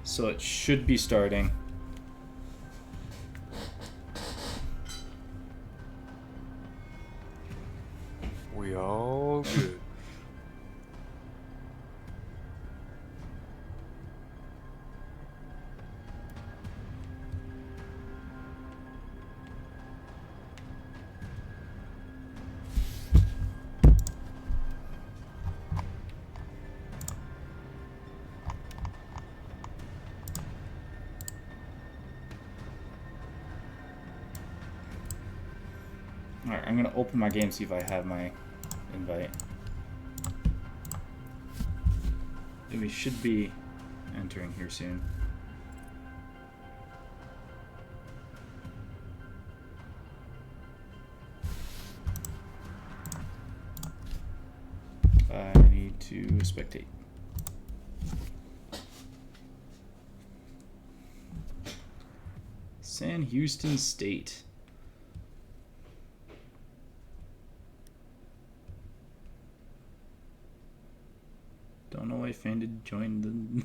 So it should be starting. We all good. Alright, I'm gonna open my game, see if I have my invite. And we should be entering here soon. I need to spectate. Sam Houston State. Don't know why fan did join the.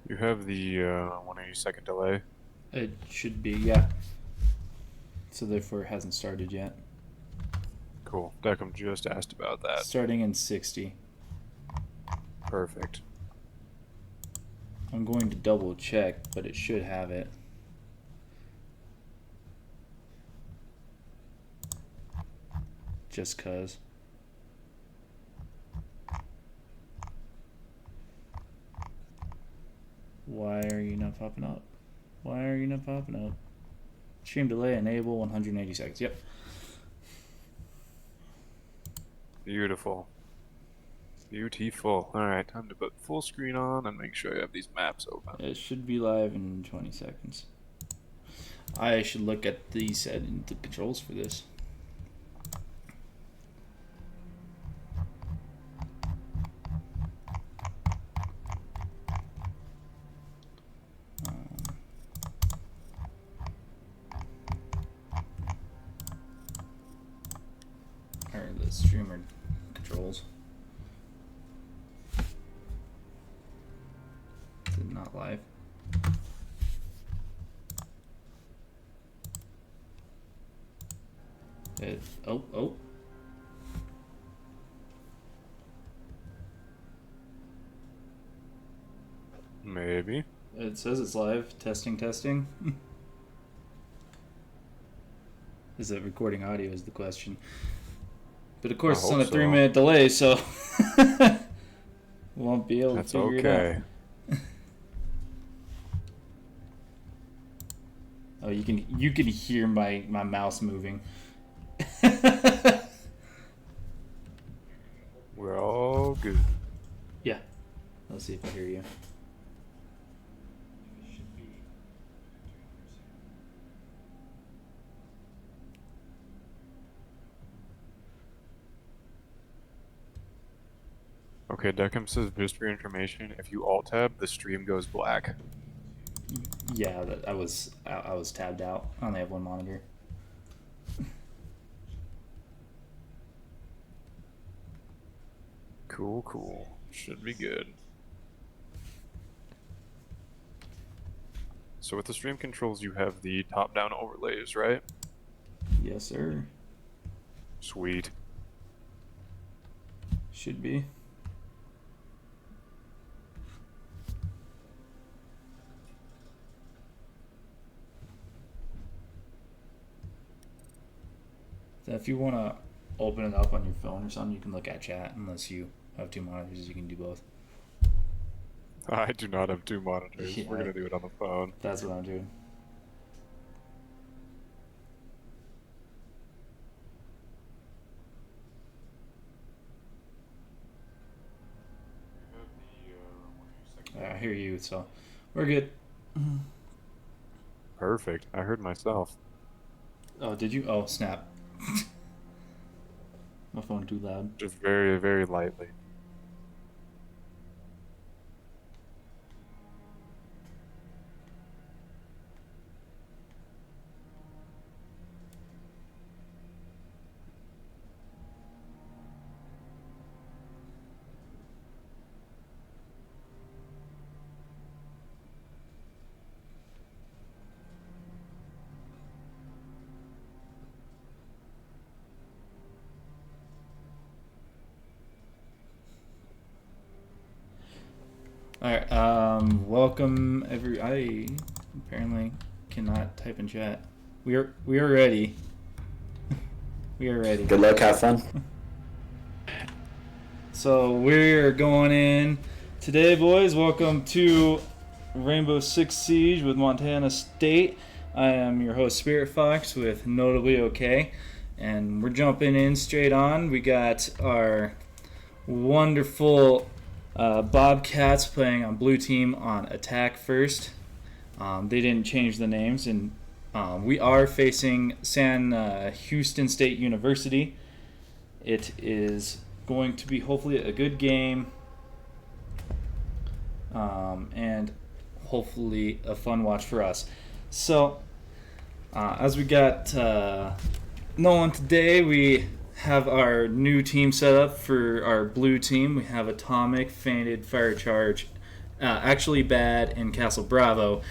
You have the 180-second delay. It should be, yeah. So therefore it hasn't started yet. Cool. Deckham just asked about that. Starting in 60. Perfect. I'm going to double check, but it should have it. Just cause. Why are you not popping up? Why are you not popping up? Stream delay enable 180 seconds. Yep. Beautiful. Beautiful. Alright, time to put full screen on and make sure you have these maps open. It should be live in 20 seconds. I should look at the controls for this. Or the streamer controls. Is it not live? Oh. Maybe. It says it's live. Testing. Is it recording audio is the question. But of course it's on a 3-minute delay, so won't be able to figure it out. Oh, you can hear my mouse moving. We're all good. Yeah. Let's see if I hear you. Okay, Deckham says just for your information, if you alt-tab, the stream goes black. Yeah, I was tabbed out. I only have one monitor. Cool. Should be good. So with the stream controls, you have the top-down overlays, right? Yes, sir. Sweet. Should be. So if you want to open it up on your phone or something, you can look at chat. Unless you have 2 monitors, you can do both. I do not have 2 monitors. Yeah, We're going to do it on the phone. That's what I'm doing. hear you, so we're good. Perfect. I heard myself. Oh, did you? Oh, snap. My phone too loud. Just very, very lightly. Alright, welcome I apparently cannot type in chat. We are ready. We are ready. Good luck, have fun. So we're going in today, boys. Welcome to Rainbow Six Siege with Montana State. I am your host, SpiritFox with Notably OK, and we're jumping in straight on. We got our wonderful Bobcats playing on blue team on attack first. They didn't change the names, and we are facing Sam Houstin State University. It is going to be hopefully a good game, and hopefully a fun watch for us. So, as we got Nolan today, we have our new team set up for our blue team. We have Atomic, Fainted, Fire Charge, Actually Bad, and Castle Bravo.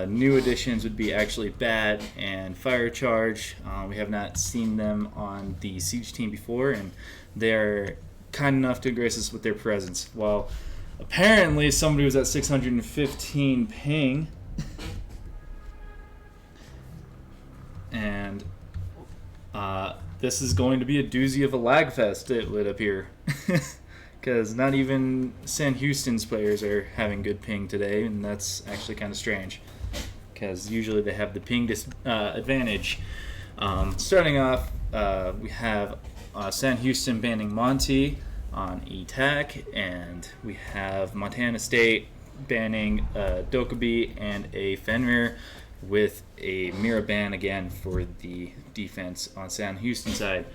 New additions would be Actually Bad and Fire Charge. We have not seen them on the Siege team before, and they're kind enough to grace us with their presence. Well, apparently somebody was at 615 ping, and this is going to be a doozy of a lag fest, it would appear. Because not even Sam Houston's players are having good ping today, and that's actually kind of strange. Because usually they have the ping advantage. Starting off, we have Sam Houston banning Monty on E-TAC, and we have Montana State banning Dokkaebi and a Fenrir with a Mira ban again for the defense on Sam Houston side.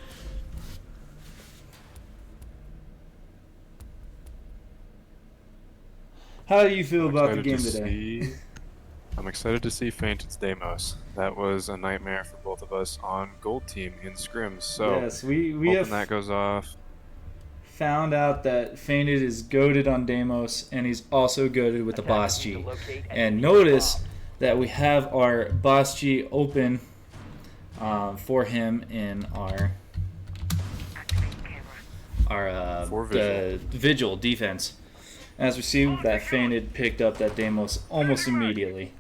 How do you feel about the game today? I'm excited to see Fainted's Deimos. That was a nightmare for both of us on Gold Team in scrims. So yes, we hoping have that goes off. Found out that Fainted is goated on Deimos, and he's also goated with the Boss G. And notice that we have our Boss G open for him in our the Vigil defense. As we see, that Fainted picked up that Deimos almost immediately.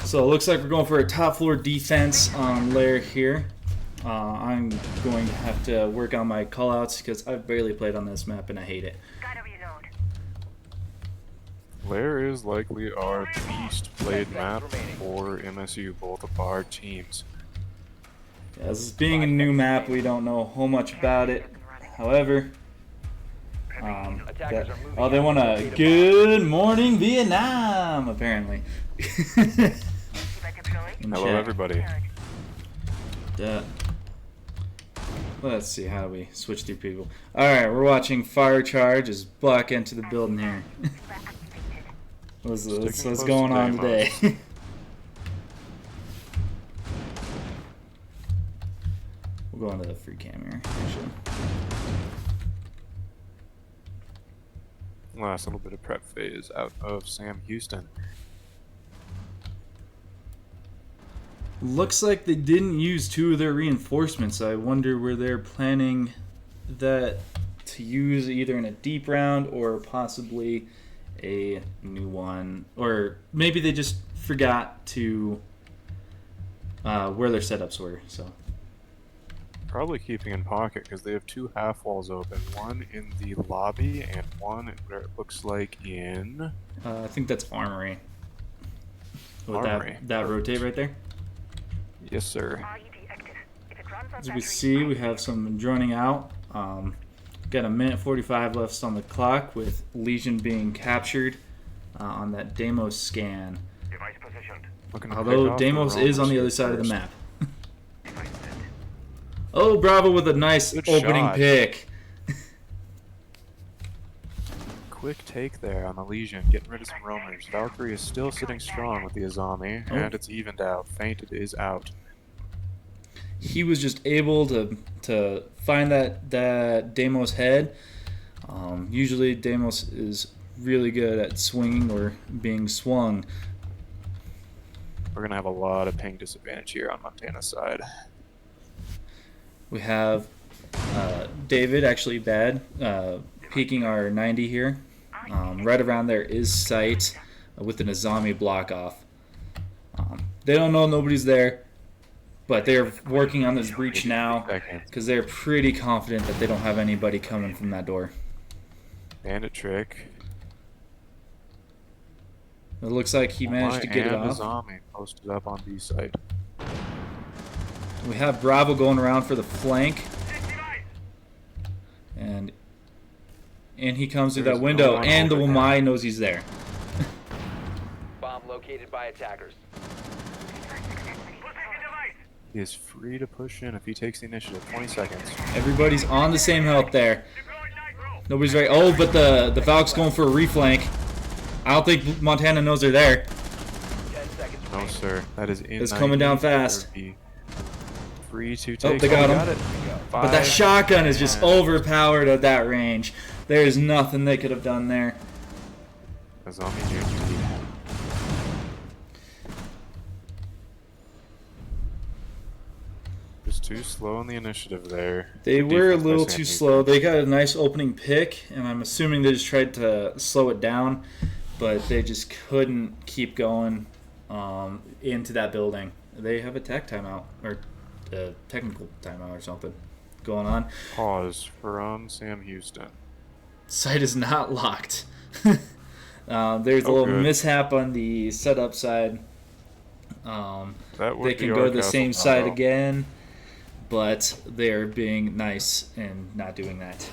So it looks like we're going for a top floor defense on Lair here. I'm going to have to work on my callouts because I've barely played on this map and I hate it. Lair is likely our least played map for MSU, both of our teams. Yeah, this being a new map, we don't know how much about it. However, they want a good morning Vietnam, apparently. Hello, everybody. Let's see, how do we switch through people? Alright, we're watching Fire Charge as Buck into the building here. What's going on today? We'll go into the free cam here, actually. Last little bit of prep phase out of Sam Houston. Looks like they didn't use two of their reinforcements. I wonder where they're planning that to use either in a deep round or possibly a new one. Or maybe they just forgot to where their setups were. So Probably keeping in pocket because they have two half walls open. One in the lobby and one where it looks like in... I think that's Armory. With Armory. that rotate right there. Yes, sir. As we see, we have some joining out. Got a minute 45 left on the clock with Legion being captured on that Deimos scan. Device positioned. Although Deimos is on the other side of the map. Oh, Bravo with a nice Good opening shot. pick. Quick take there on the Legion, getting rid of some roamers. Valkyrie is still sitting strong with the Azami, Oh. and it's evened out. Fainted is out. He was just able to find that Deimos head. Usually Deimos is really good at swinging or being swung. We're going to have a lot of ping disadvantage here on Montana's side. We have David actually bad peeking our 90 here. Right around there is Sight with an Azami block off. They don't know nobody's there, but they're working on this breach now because they're pretty confident that they don't have anybody coming from that door. Bandit trick. It looks like he managed to get it off. Azami posted up on B site. We have Bravo going around for the flank. And he comes through that There's window, no one and the over Wamai knows he's there. Bomb located by attackers. He is free to push in if he takes the initiative. 20 seconds. Everybody's on the same health there. Nobody's right. Oh, but the Valk's going for a reflank. I don't think Montana knows they're there. 10 seconds No, remaining. sir. That is in. It's coming down 90. fast. Free to Oh, take. they got him. Got it. But that 5, shotgun is just 10. overpowered at that range. There is nothing they could have done there. Azami Jr. Just too slow on the initiative there. They The were a defense by little Sam too Houston. slow. They got a nice opening pick, and I'm assuming they just tried to slow it down, but they just couldn't keep going into that building. They have a tech timeout, or a technical timeout or something going on. Pause from Sam Houston. Site is not locked. There's a little good. mishap on the setup side. That would They be can our go to the castle same side combo. again, but they're being nice and not doing that.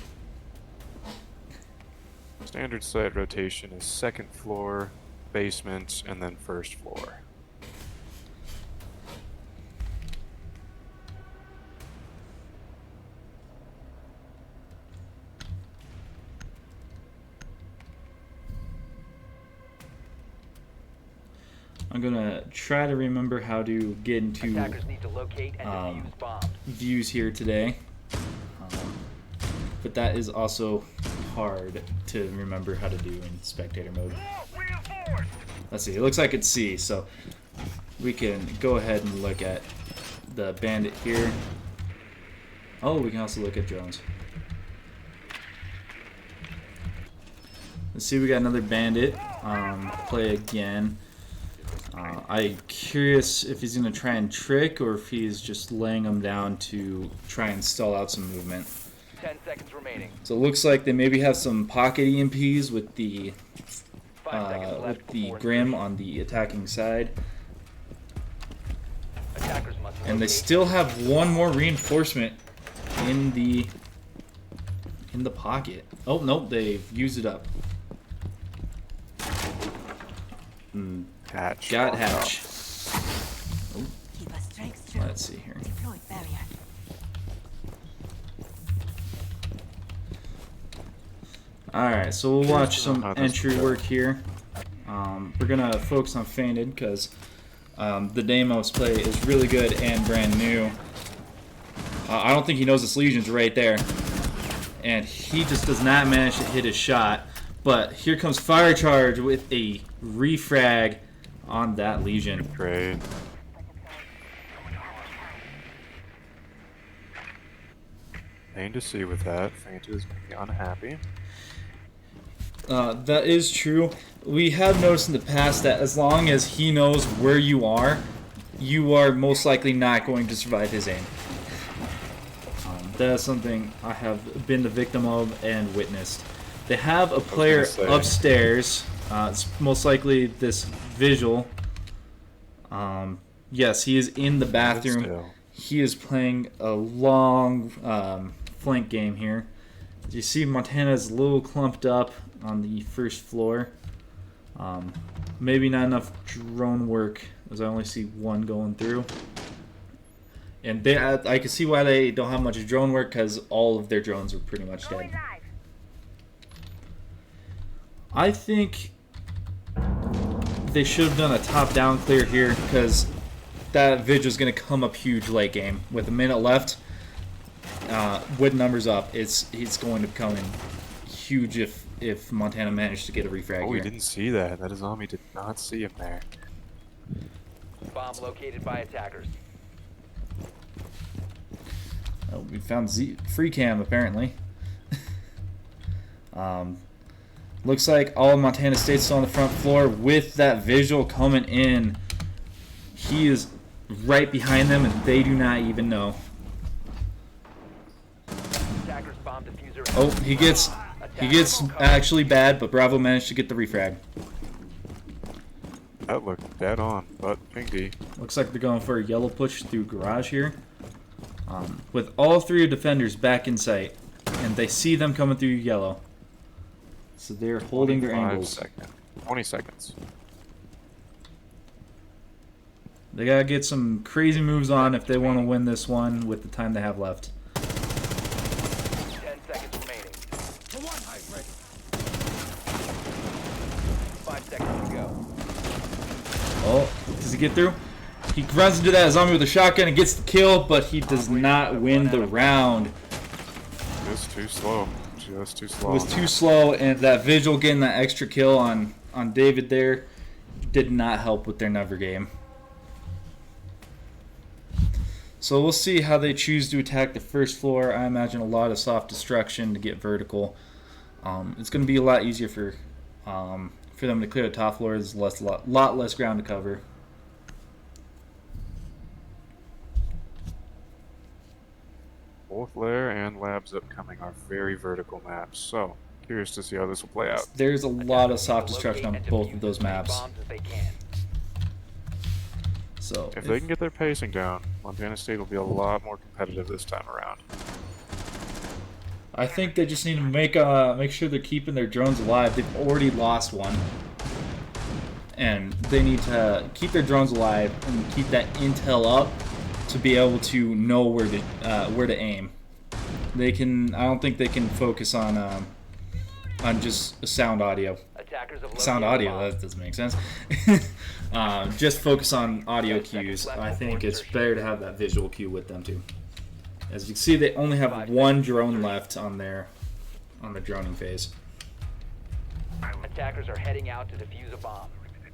Standard site rotation is second floor, basement, and then first floor. I'm gonna try to remember how to get into Attackers need to locate and defuse bombs. views here today, but that is also hard to remember how to do in spectator mode. Let's see, it looks like it's C, so we can go ahead and look at the bandit here. Oh, we can also look at drones. Let's see, we got another bandit play again. I'm curious if he's going to try and trick or if he's just laying them down to try and stall out some movement. 10 seconds remaining. So it looks like they maybe have some pocket EMPs with the 5 seconds left before Grim insertion. on the attacking side. Attackers must And they locate still have one more reinforcement in the pocket. Oh, nope, they've used it up. Hatch. Got walked Hatch. Keep our strength true. Let's see here. Deploy barrier. Alright, so we'll watch some how this entry will go. work here. We're going to focus on Fainted because the Deimos play is really good and brand new. I don't think he knows this Legion's right there. And he just does not manage to hit his shot. But here comes Fire Charge with a refrag on that Legion. up. Great. Pain to see with that. Fainted is going to be unhappy. That is true. We have noticed in the past that as long as he knows where you are most likely not going to survive his aim. That is something I have been the victim of and witnessed. They have a player say. upstairs. It's most likely this visual. Yes, he is in the bathroom. Still. He is playing a long flank game here. You see Montana's a little clumped up on the first floor. Maybe not enough drone work, as I only see one going through. And I can see why they don't have much drone work, because all of their drones are pretty much dead. I think they should have done a top-down clear here, because that Vigil's going to come up huge late game. With a minute left, with numbers up, it's going to come in huge if Montana managed to get a refrag Oh, here. we didn't see that. That zombie did not see him there. Bomb located by attackers. Oh, we found free cam apparently. Looks like all of Montana State's still on the front floor with that visual coming in. He is right behind them, and they do not even know. Attackers bomb diffuser. Oh, he gets actually bad, but Bravo managed to get the refrag. That looked dead on, but Pinky. Looks like they're going for a yellow push through garage here. With all three defenders back in sight, and they see them coming through yellow. So they're holding their angles. 20 seconds. They gotta get some crazy moves on if they want to win this one with the time they have left. 10 seconds remaining. 5 seconds to go. Oh, does he get through? He runs into that zombie with a shotgun and gets the kill, but he does not win the round. Just too slow. Just too slow. It was too slow, and that Vigil getting that extra kill on David there did not help with their never game. So we'll see how they choose to attack the first floor. I imagine a lot of soft destruction to get vertical. It's going to be a lot easier for them to clear the top floor. There's lot less ground to cover. Both lair and labs upcoming are very vertical maps, so curious to see how this will play out. There's a lot of soft destruction on both of those maps. So If they can get their pacing down, Montana State will be a lot more competitive this time around. I think they just need to make sure they're keeping their drones alive. They've already lost one, and they need to keep their drones alive and keep that intel up to be able to know where to aim. They can. I don't think they can focus on just sound audio. Sound audio. That doesn't make sense. Just focus on audio cues. I think it's better to have that visual cue with them too. As you can see, they only have one drone left on the droning phase. Attackers are heading out to defuse a bomb.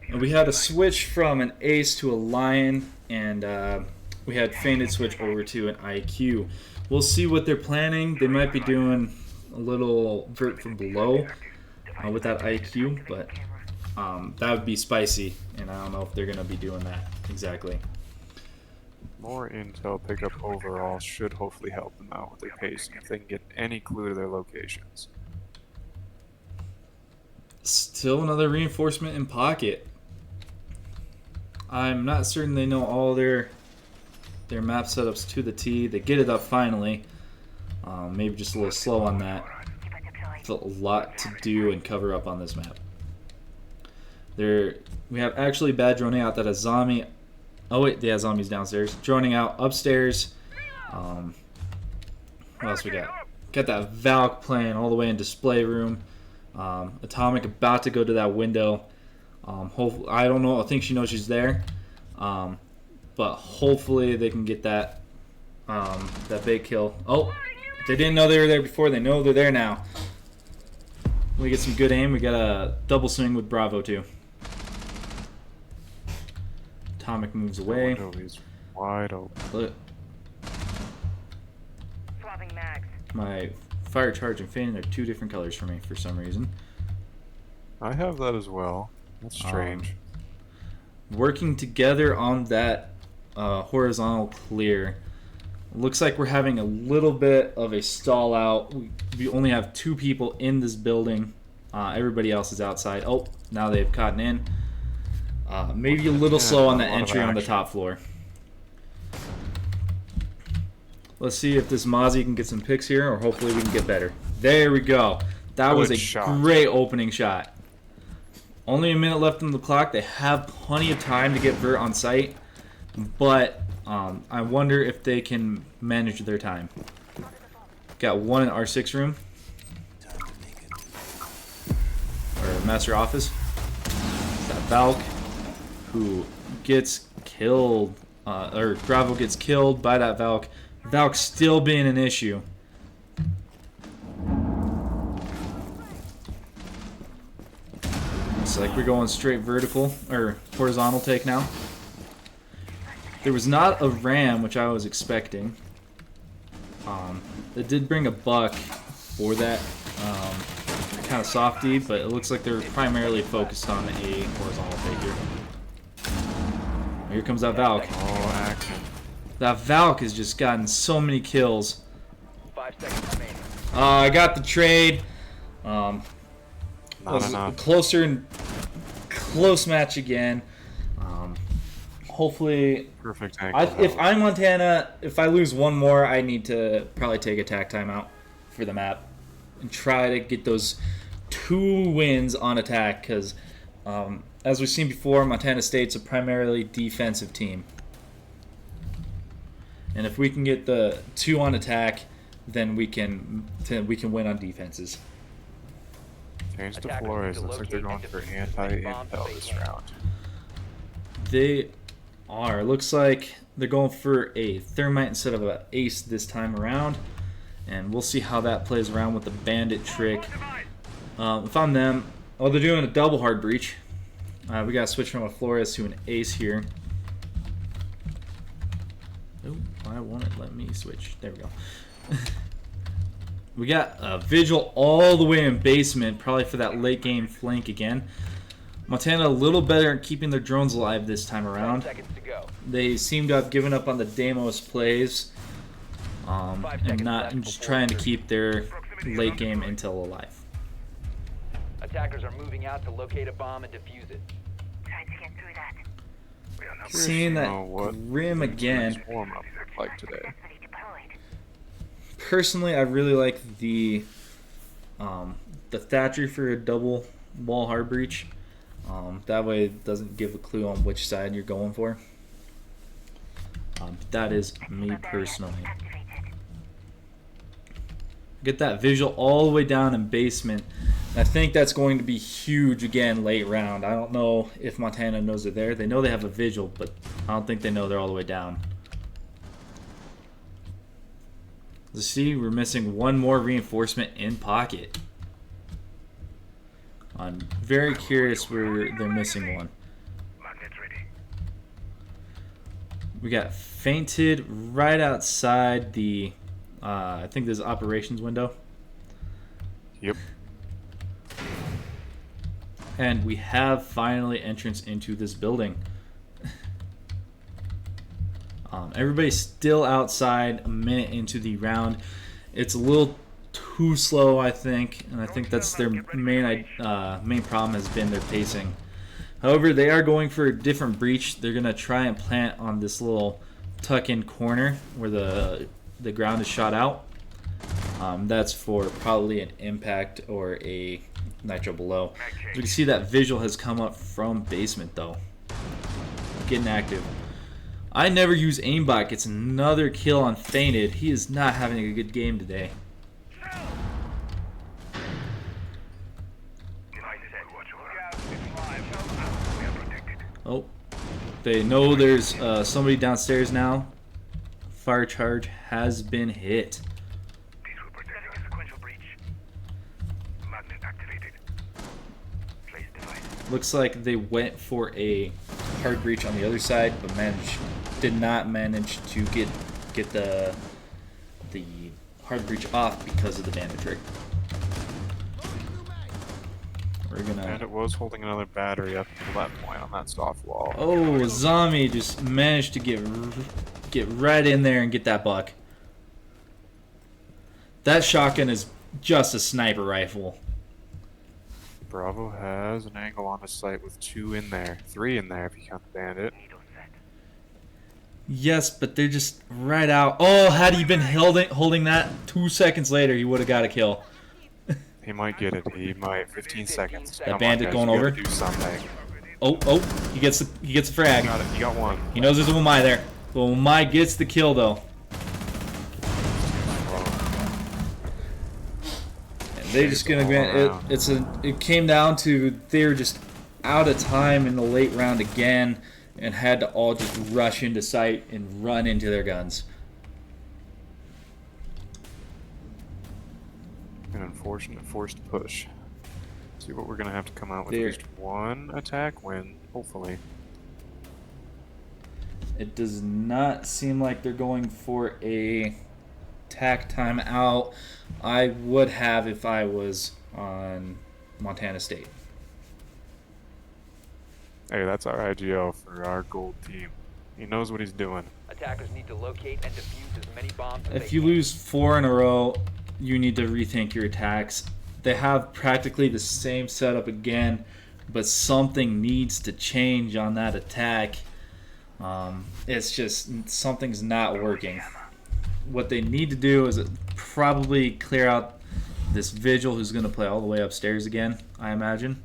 And we had a switch from an ace to a lion, and we had feinted switch over to an IQ. We'll see what they're planning. They might be doing a little vert from below with that IQ, but that would be spicy, and I don't know if they're going to be doing that exactly. More intel pickup overall should hopefully help them out with their pacing if they can get any clue to their locations. Still another reinforcement in pocket. I'm not certain they know all their map setups to the T. They get it up finally. Maybe just a little slow on that. It's a lot to do and cover up on this map. We have actually bad droning out that a zombie. Oh wait, they have zombies downstairs. Droning out upstairs. What else we got? Got that Valk playing all the way in display room. Atomic about to go to that window. Hopefully, I don't know. I think she knows she's there. But hopefully they can get that big kill. Oh, if they didn't know they were there before, they know they're there now. We get some good aim. We got a double swing with Bravo too. Atomic moves away. He's wide open. Look. My fire charge and fan are two different colors for me for some reason. I have that as well. That's strange. Working together on that horizontal clear. Looks like we're having a little bit of a stall out. We only have two people in this building. Everybody else is outside. Oh, now they've caught in. Maybe a little slow on the entry on the top floor. Let's see if this Mozzie can get some picks here, or hopefully we can get better. There we go. That was Good a shot. great opening shot. Only a minute left on the clock. They have plenty of time to get Vert on site, but I wonder if they can manage their time. Got one in R6 room. Or Master Office. Got Valk, who gets killed, or Bravo gets killed by that Valk. Valk still being an issue. Looks like we're going straight vertical, or horizontal take now. There was not a ram, which I was expecting. They did bring a buck for that kind of softy, but it looks like they're primarily focused on a horizontal take here. Here comes that Valk. Oh, action. That Valk has just gotten so many kills. 5 seconds remaining. I got the trade. Not Was enough. closer and close match again. Hopefully, Perfect angle. if I'm Montana, if I lose one more, I need to probably take attack timeout for the map and try to get those 2 wins on attack. Because as we've seen before, Montana State's a primarily defensive team, and if we can get the 2 on attack, then we can win on defenses. Change to Attackers Flores. need to Looks like they're going locate for and defuse bombs anti-intel they this can. round. They are. Looks like they're going for a thermite instead of an ace this time around, and we'll see how that plays around with the bandit trick. If I'm them, oh, they're doing a double hard breach. We gotta switch from a Flores to an ace here. Oh, why won't it let me switch? There we go. We got a Vigil all the way in basement, probably for that late game flank again. Montana a little better at keeping their drones alive this time 10 around. seconds to go. They seem to have given up on the Deimos plays, and not and just trying to keep their late game intel alive. Attackers are moving out to locate a bomb and defuse it. Trying to get through that. Seeing that Grim again. Warm up like today. Successfully deployed. Personally, I really like the Thatcher for a double wall hard breach. That way it doesn't give a clue on which side you're going for. That is me personally. Activated. Get that visual all the way down in basement. And I think that's going to be huge again late round. I don't know if Montana knows they're there. They know they have a visual, but I don't think they know they're all the way down. Let's see, we're missing one more reinforcement in pocket. I'm very curious where they're missing one. We got fainted right outside the, I think this is operations window. Yep. And we have finally entrance into this building. Everybody's still outside a minute into the round. It's a little too slow, I think, and I think that's their main problem has been their pacing. However, they are going for a different breach. They're gonna try and plant on this little tuck-in corner where the ground is shot out. That's for probably an impact or a nitro below. You can see that visual has come up from basement though. Getting active. I never use aimbot. Gets another kill on fainted. He is not having a good game today. Oh, they know there's somebody downstairs now. Fire charge has been hit. Looks like they went for a hard breach on the other side, but did not manage to get the hard breach off because of the bandit trick. We're gonna. And it was holding another battery up until that point on that soft wall. Oh, Zombie just managed to get right in there and get that buck. That shotgun is just a sniper rifle. Bravo has an angle on his sight with 2 in there. 3 in there if you count the bandit. Yes, but they're just right out. Oh, had he been holding that 2 seconds later, he would have got a kill. He might get it. He might. 15 seconds. That Come on, bandit guys, going you gotta over. do something. Oh, he gets the frag. Got it. He got one. He knows there's a Wumai there. But Wumai gets the kill though. And they just gonna grant it. It came down to they were just out of time in the late round again, and had to all just rush into sight and run into their guns. An unfortunate forced push. See what we're gonna have to come out with There. at least one attack win, hopefully. It does not seem like they're going for a tack time out. I would have if I was on Montana State. Hey, that's our IGL for our gold team. He knows what he's doing. Attackers need to locate and defuse as many bombs as If they you can. lose 4 in a row, you need to rethink your attacks. They have practically the same setup again, but something needs to change on that attack. It's just something's not working. What they need to do is probably clear out this Vigil who's going to play all the way upstairs again, I imagine.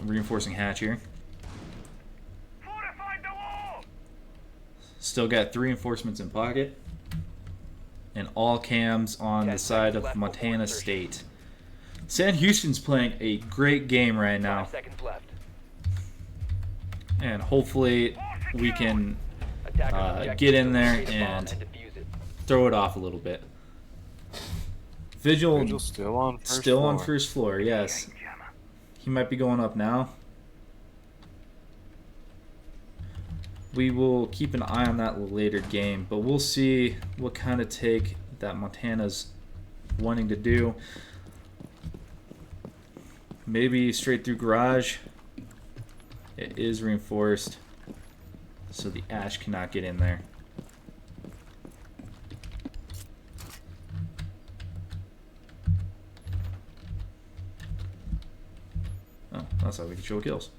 Reinforcing hatch here. Still got 3 reinforcements in pocket. And all cams on the side of Montana State. Sam Houston's playing a great game right now. 5 seconds left. And hopefully we can Attackers objective get in to there locate a bomb and defuse it. throw it off a little bit. Vigil Angel's still on first still floor. on first floor, yes. He might be going up now. We will keep an eye on that later game, but we'll see what kind of take that Montana's wanting to do. Maybe straight through garage. It is reinforced, so the Ash cannot get in there. Oh, that's how we can show kills.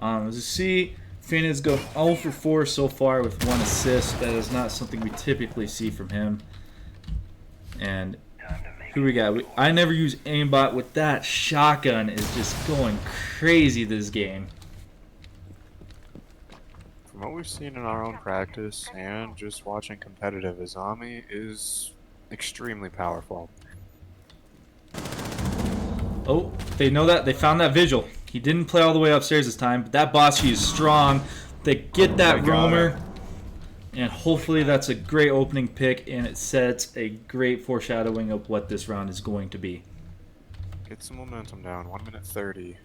As you see, Phoenix go 0 for 4 so far with 1 assist. That is not something we typically see from him. And who we got? I never use aimbot. With that shotgun is just going crazy this game. From what we've seen in our own practice and just watching competitive, Izami is extremely powerful. Oh, they know that. They found that Vigil. He didn't play all the way upstairs this time, but that Boschi is strong. They get that roamer, and hopefully that's a great opening pick, and it sets a great foreshadowing of what this round is going to be. Get some momentum down. 1 minute 30.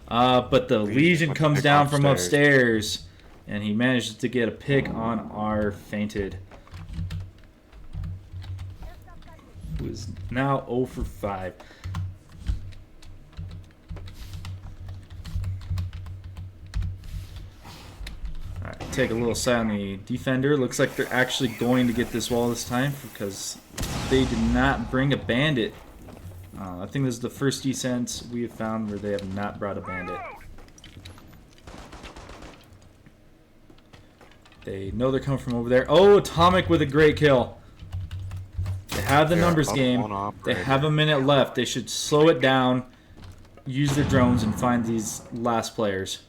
But the Legion with the comes pick down from upstairs, and he manages to get a pick on our fainted. Who is now 0 for 5. Alright, take a little sight on the defender. Looks like they're actually going to get this wall this time because they did not bring a bandit. I think this is the first descent we have found where they have not brought a bandit. They know they're coming from over there. Oh, Atomic with a great kill. They have the numbers game. They have a minute left. They should slow it down, use their drones, and find these last players.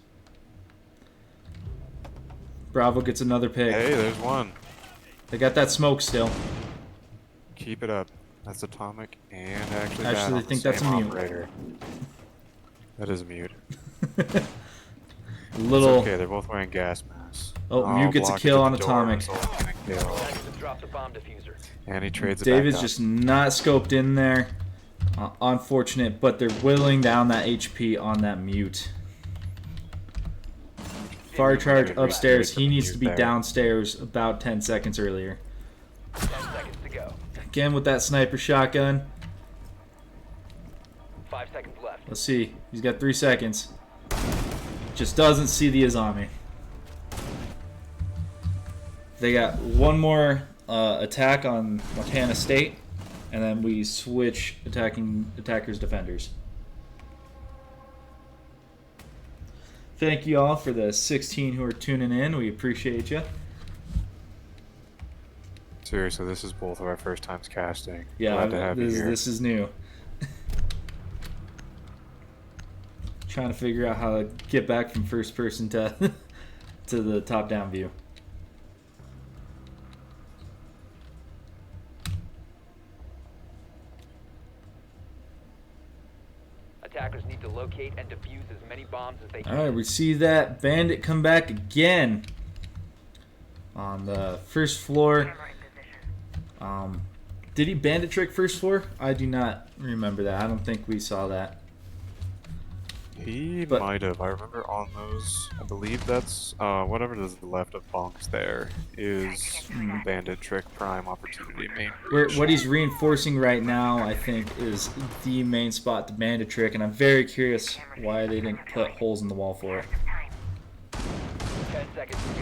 Bravo gets another pick. Hey, there's one. They got that smoke still. Keep it up. That's Atomic and actually I think that's a mute. Operator. That is a mute. Little. It's okay, they're both wearing gas masks. Oh, Mute gets a block kill at on the door, Atomic. so it's gonna kill. Attackers have dropped a bomb diffuser. And he trades it David's back up. just not scoped in there. Unfortunate, but they're whittling down that HP on that Mute. Fire charge upstairs. He needs to be downstairs about 10 seconds earlier. 10 seconds to go. Again with that sniper shotgun. 5 seconds left. Let's see. He's got 3 seconds. Just doesn't see the Izami. They got one more attack on Montana State, and then we switch attackers defenders. Thank you all for the 16 who are tuning in. We appreciate you. Seriously, this is both of our first times casting. Yeah, Glad to have you here. this is new. Trying to figure out how to get back from first person to to the top down view. Attackers need to locate and defuse as many bombs as they can. All right, we see that bandit come back again on the first floor. Camera in position. Did he bandit trick first floor? I do not remember that. I don't think we saw that. He But- might have. I remember on those. I believe that's whatever is the left of bunks. There is bandit trick prime opportunity main. What he's reinforcing right now, I think, is the main spot to bandit trick, and I'm very curious why they didn't put holes in the wall for it. Time. 10 seconds to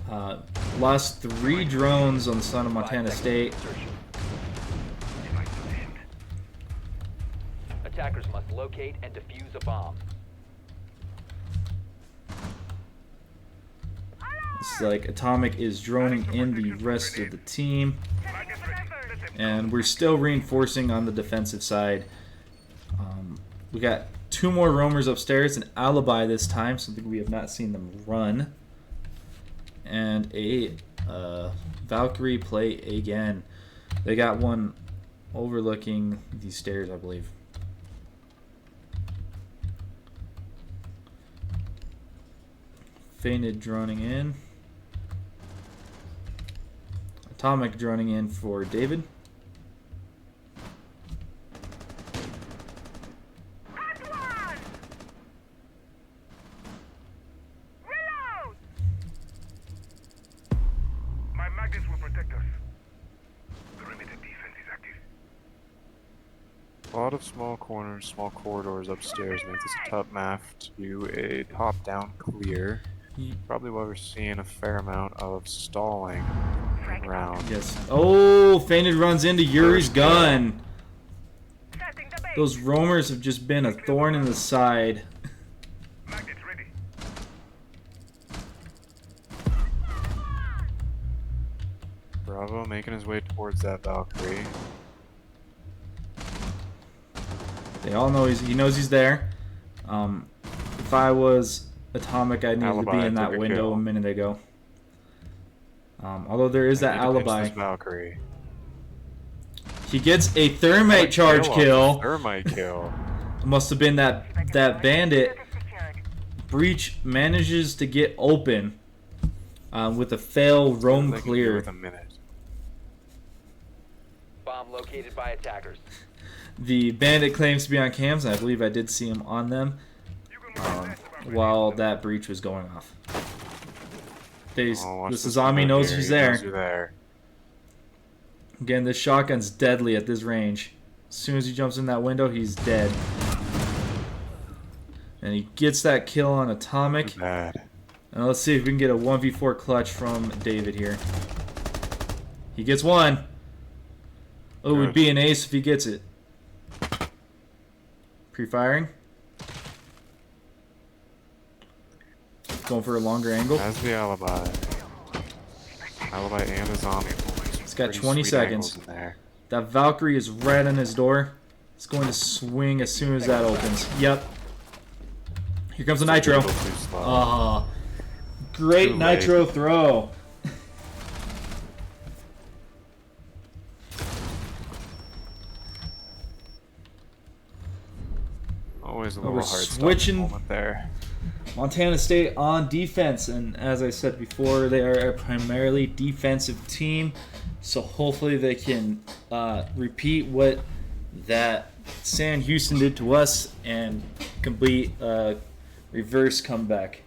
go. Lost 3 drones on the son of 5 Montana seconds State. insertion. Device positioned. Attackers must locate and defuse a bomb. It's like Atomic is droning in the rest of the team, and we're still reinforcing on the defensive side. We got 2 more roamers upstairs, an alibi this time, something we have not seen them run, and a Valkyrie play again. They got one overlooking these stairs, I believe. Fainted droning in. Atomic droning in for David. Hot one! Reload! My magnets will protect us. Perimeter defense is active. A lot of small corners, small corridors upstairs make this a tough map to do a top-down clear. Probably why we're seeing a fair amount of stalling around. Yes. Oh, Fainted runs into Yuri's gun. Setting the base. Those roamers have just been a thorn in the side. Magnets ready. Bravo making his way towards that Valkyrie. They all know he knows he's there. If I was Atomic, I needed to be Alibi in that took a window kill. a minute ago. Although there is that I need to pinch alibi. this Valkyrie. He gets a thermite charge kill. Thermite kill. Must have been that bandit. Secured. Breach manages to get open with a fail roam They can do clear. with a minute. Bomb located by attackers. The bandit claims to be on cams, and I believe I did see him on them while that breach was going off. Oh, watch The this Sazami window knows here. he's He knows there. you're there. Again, this shotgun's deadly at this range. As soon as he jumps in that window, he's dead. And he gets that kill on Atomic. Bad. And let's see if we can get a 1v4 clutch from David here. He gets one. Oh, it would Good. be an ace if he gets it. Pre-firing. Going for a longer angle. Has the alibi. Alibi and a zombie. It's got Pretty 20 sweet seconds. angles in there. That Valkyrie is right on his door. It's going to swing as soon as that opens. Yep. Here comes the It's a nitro. little too slow. Ah, great Too late. nitro throw. Always a we're little hard switching. moment there. Montana State on defense, and as I said before, they are a primarily defensive team, so hopefully they can repeat what that Sam Houston did to us and complete a reverse comeback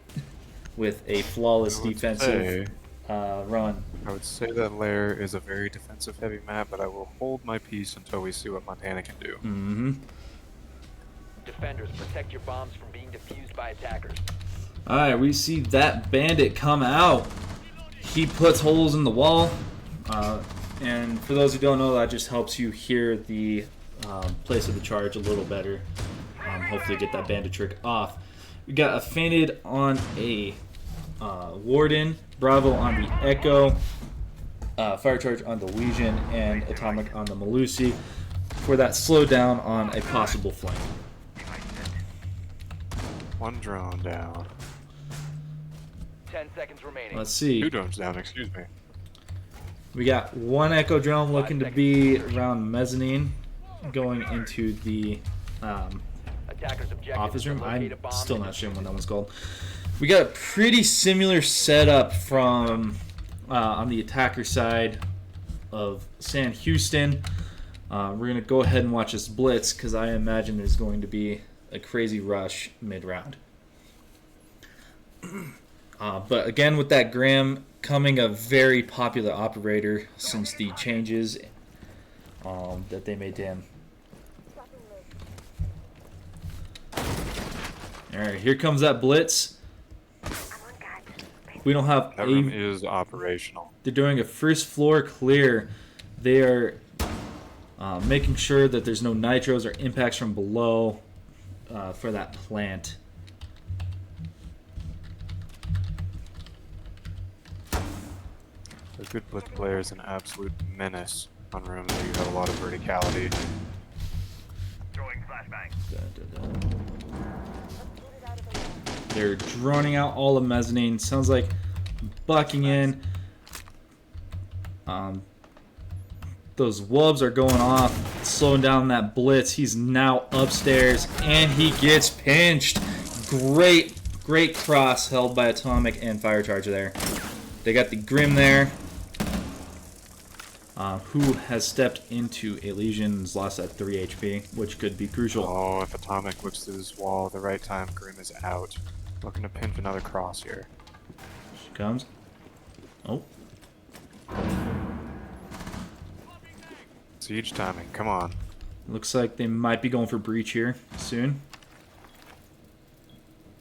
with a flawless I would defensive say- run. I would say that Lair is a very defensive heavy map, but I will hold my peace until we see what Montana can do. Mm-hmm. Defenders, protect your bombs from being defused by attackers. All right, we see that bandit come out. He puts holes in the wall, and for those who don't know, that just helps you hear the place of the charge a little better. Hopefully, get that bandit trick off. We got a fainted on a Warden, Bravo on the Echo. fire charge on the Legion and atomic on the Malusi for that slowdown on a possible flank. One drone down. 10 seconds remaining. Let's see. 2 drones down, excuse me. We got one Echo drone looking to be around mezzanine, going into the Attackers objective office is to room. locate a I'm bomb still and not sure defuse what that one's called. We got a pretty similar setup from on the attacker side of Sam Houston. We're going to go ahead and watch this blitz because I imagine there's going to be a crazy rush mid-round. But again, with that Graham coming a very popular operator since the changes that they made to him. Alright, here comes that blitz. We don't have That room is operational. They're doing a first floor clear. They are making sure that there's no nitros or impacts from below for that plant. A good blitz player is an absolute menace on rooms where you have a lot of verticality. Throwing flashbang. They're droning out all the mezzanine. Sounds like bucking in. Those wubs are going off, slowing down that blitz. He's now upstairs, and he gets pinched. Great cross held by Atomic and Fire Charger there. They got the Grim there, who has stepped into a Legion's lost at 3 HP, which could be crucial. Oh, if Atomic looks through this wall at the right time, Grim is out. Looking to pinch another cross here. She comes. Oh. Siege timing, come on. Looks like they might be going for breach here soon.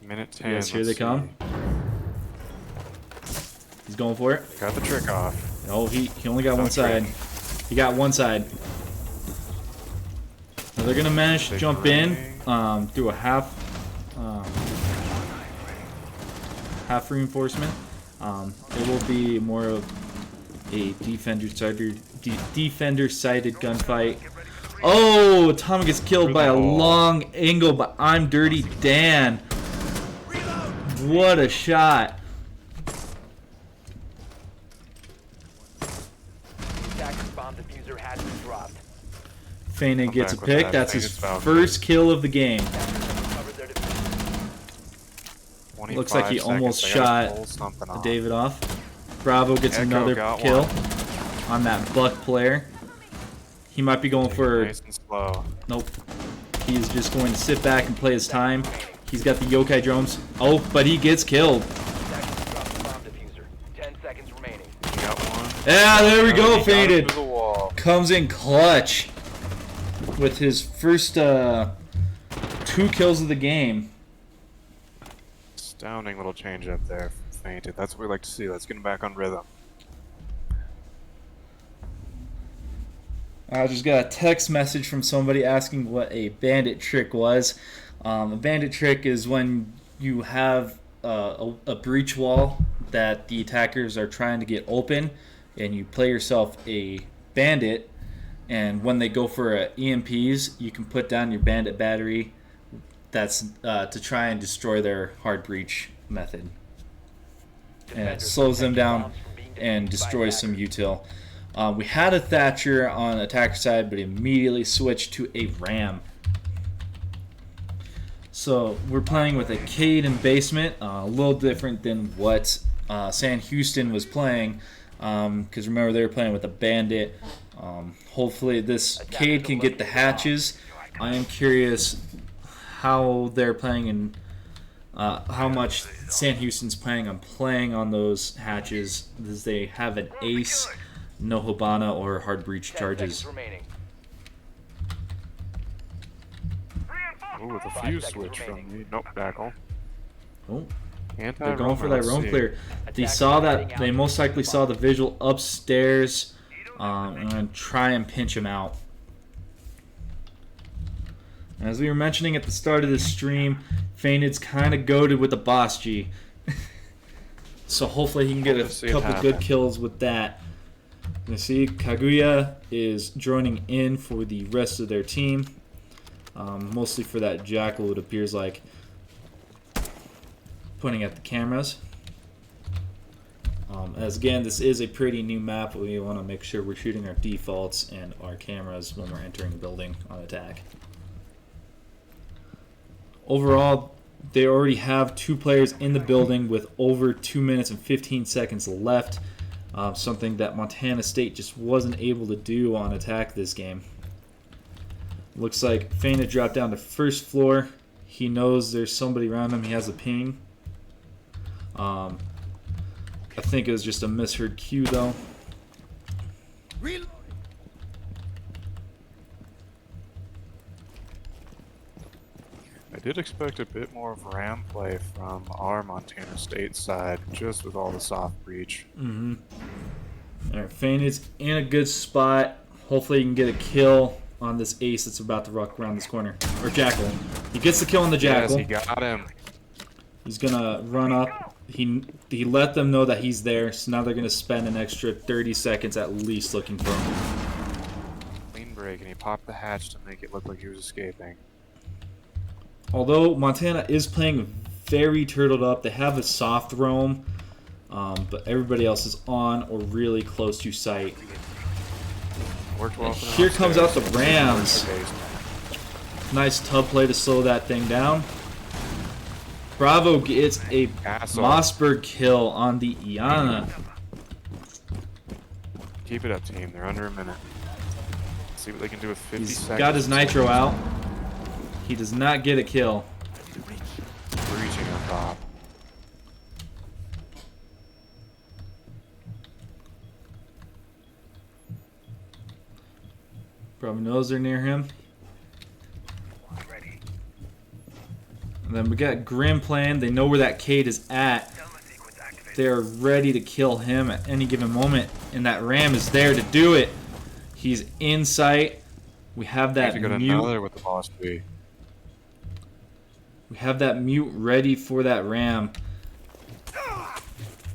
Minute 10. Yes, here let's they come. see. He's going for it. Got the trick off. Oh, he only got one side. He got one side. Now they're gonna manage to Big jump ring. in through a half reinforcement. It will be more of a defender-sided gunfight. Oh, Atomic gets killed by a long angle, but I'm Dirty Dan. What a shot. Attackers bomb diffuser has been dropped. Feina gets a back with pick. that. That's his Feina's Falcon. first kill of the game. Covered their defuse. 25 Looks like he seconds, almost they gotta shot pull something off. David off. Bravo gets Echo another got kill one. on that Buck player. He might be going for... Nice and slow. Nope. He's just going to sit back and play his time. He's got the yokai drones. Oh, but he gets killed. Attackers dropped the bomb diffuser. 10 seconds remaining. He got one. Yeah, there we He go, got it faded. through the wall. Comes in clutch with his first 2 kills of the game. Astounding little change up there. Fainted. That's what we like to see. Let's get him back on rhythm. I just got a text message from somebody asking what a bandit trick was. A bandit trick is when you have a breach wall that the attackers are trying to get open, and you play yourself a bandit, and when they go for EMPs, you can put down your bandit battery. That's to try and destroy their hard breach method. And it slows them down and destroys some util. We had a Thatcher on attacker side, but immediately switched to a Ram. So we're playing with a Cade in basement, a little different than what Sam Houston was playing, because remember they were playing with a Bandit. Hopefully this Cade can get the hatches. I am curious how they're playing and how much Sam Houston's planning on playing on those hatches. Does they have an ace, no Hobana, or hard breach 10 charges? seconds remaining. Ooh, with a 5 fuse seconds switch from remaining. me. Nope, backle. Oh, Anti they're going for that roam clear. They saw that. They most likely saw the visual upstairs, and try and pinch him out. As we were mentioning at the start of the stream, Fainted's kind of goated with the Boss G. So hopefully he can get Let's see a it couple good happen. kills with that. You see, Kaguya is joining in for the rest of their team. Mostly for that jackal, it appears like, pointing at the cameras. As again, this is a pretty new map. We want to make sure we're shooting our defaults and our cameras when we're entering a building on attack. Overall, they already have 2 players in the building with over 2 minutes and 15 seconds left. Something that Montana State just wasn't able to do on attack this game. Looks like Feina dropped down to first floor. He knows there's somebody around him. He has a ping. I think it was just a misheard cue though. I did expect a bit more of ram play from our Montana State side, just with all the soft breach. Alright, Feina's in a good spot. Hopefully he can get a kill on this ace that's about to rock around this corner. Or jackal. He gets the kill on the jackal. Yes, he got him. He's gonna run up. He let them know that he's there, so now they're gonna spend an extra 30 seconds at least looking for him. Clean break, and he popped the hatch to make it look like he was escaping. Although Montana is playing very turtled up, they have a soft roam, but everybody else is on or really close to sight. Worked well for them Here comes out the upstairs. Rams. Nice tub play to slow that thing down. Bravo gets a Castle. Mossberg kill on the Iana. Keep it up, team. They're under a minute. Let's see what they can do with 50 He's seconds. got his nitro out. He does not get a kill. Breaching on top. Bravo knows they're near him. Ready. And then we got Grim playing. They know where that Cade is at. Selma sequence activated. They're ready to kill him at any given moment. And that Ram is there to do it. He's in sight. We have that Need to go to mute. another with the boss B. We have that mute ready for that Ram.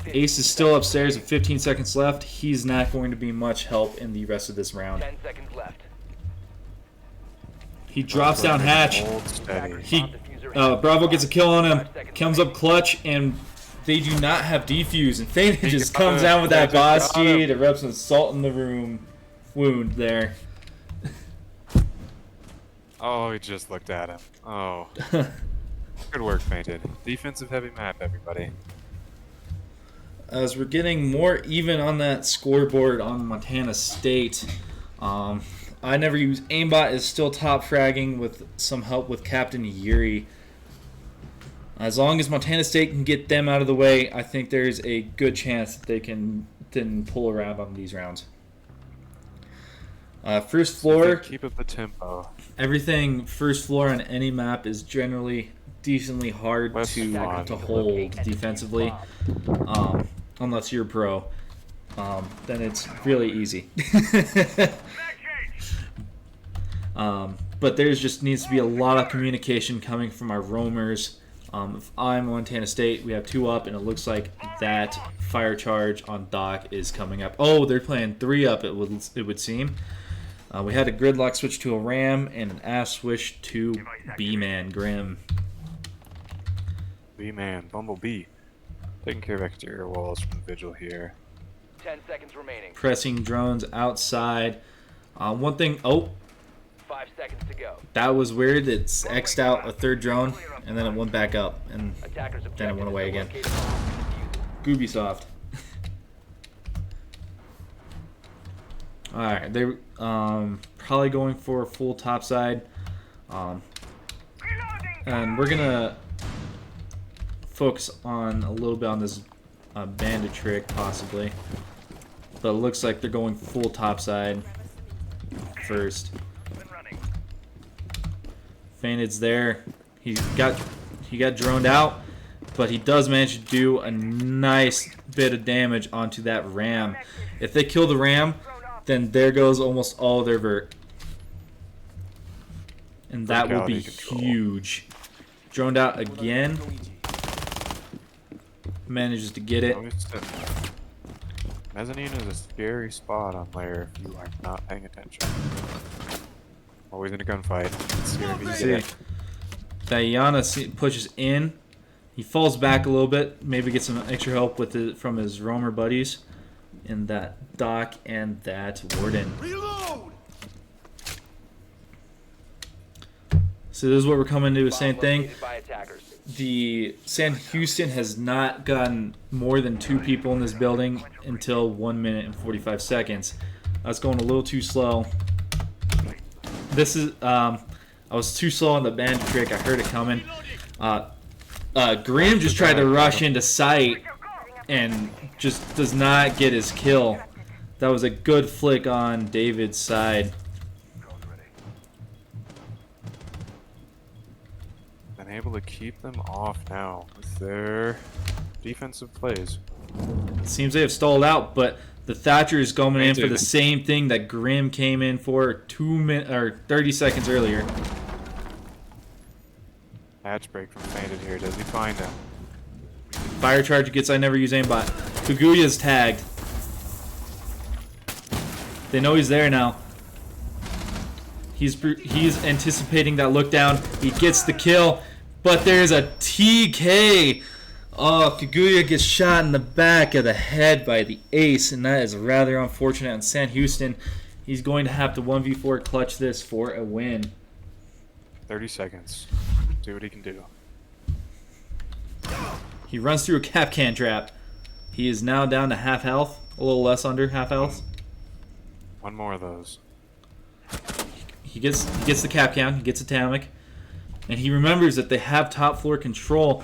Ace is still upstairs with 15 seconds left. He's not going to be much help in the rest of this round. 10 seconds left. He drops down hatch. Hold steady. He Bravo gets a kill on him. Comes up clutch, and they do not have defuse. And Feina just comes down with that boss G to rub some salt in the room wound there. Oh, he just looked at him. Oh. Good work, Painted. Defensive heavy map, everybody. As we're getting more even on that scoreboard on Montana State, I never use aimbot, is still top fragging with some help with Captain Yuri. As long as Montana State can get them out of the way, I think there's a good chance that they can then pull around on these rounds. First floor, Keep up the tempo. everything first floor on any map is generally decently hard West to front. hold defensively, unless you're pro. Then it's really easy. But there's just needs to be a lot of communication coming from our roamers. If I'm Montana State, we have 2 up, and it looks like that fire charge on Doc is coming up. Oh, they're playing 3 up, it would seem. We had a gridlock switch to a Ram and an ass switch to B-Man Grim. B-Man, Bumblebee. Taking care of exterior walls from the Vigil here. 10 seconds remaining. Pressing drones outside. One thing, oh, 5 seconds to go. that was weird. It's X'd out a 3rd drone, and then it went back up, and Attackers then it went away again. objective is to locate the diffuser. Ubisoft. Alright, they're probably going for a full topside. And we're gonna focus on a little bit on this bandit trick, possibly. But it looks like they're going full topside first. Feinted's there. He got droned out, but he does manage to do a nice bit of damage onto that Ram. If they kill the Ram, then there goes almost all their vert. And that will be Verticality control. huge. Droned out again. Manages to get it. Always Mezzanine is a scary spot on layer if you are not paying attention. Always in a gunfight. It's gonna be See, Diana pushes in. He falls back a little bit. Maybe get some extra help with it from his roamer buddies. In that Doc and that Warden. Reload! So this is what we're coming to, same Bomb thing. located by attackers. The Sam Houston has not gotten more than 2 people in this building until 1 minute and 45 seconds. That's going a little too slow. This is I was too slow on the bandit trick. I heard it coming. Grimm just tried to rush into sight and just does not get his kill. That was a good flick on David's side. been able to keep them off now with their defensive plays. Seems they have stalled out, but the Thatcher is going in for the same thing that Grimm came in for 30 seconds earlier. Hatch break from Fainted here. Does he find him? Fire charge gets I never use aimbot. Kaguya's tagged. They know he's there now. He's anticipating that look down. He gets the kill, but there's a TK. Oh, Kaguya gets shot in the back of the head by the ace, and that is rather unfortunate on Sam Houston. He's going to have to 1v4 clutch this for a win. 30 seconds. See what he can do. He runs through a cap can trap. He is now down to half health, a little less under half health. One more of those. He gets the cap can, he gets atomic, and he remembers that they have top floor control,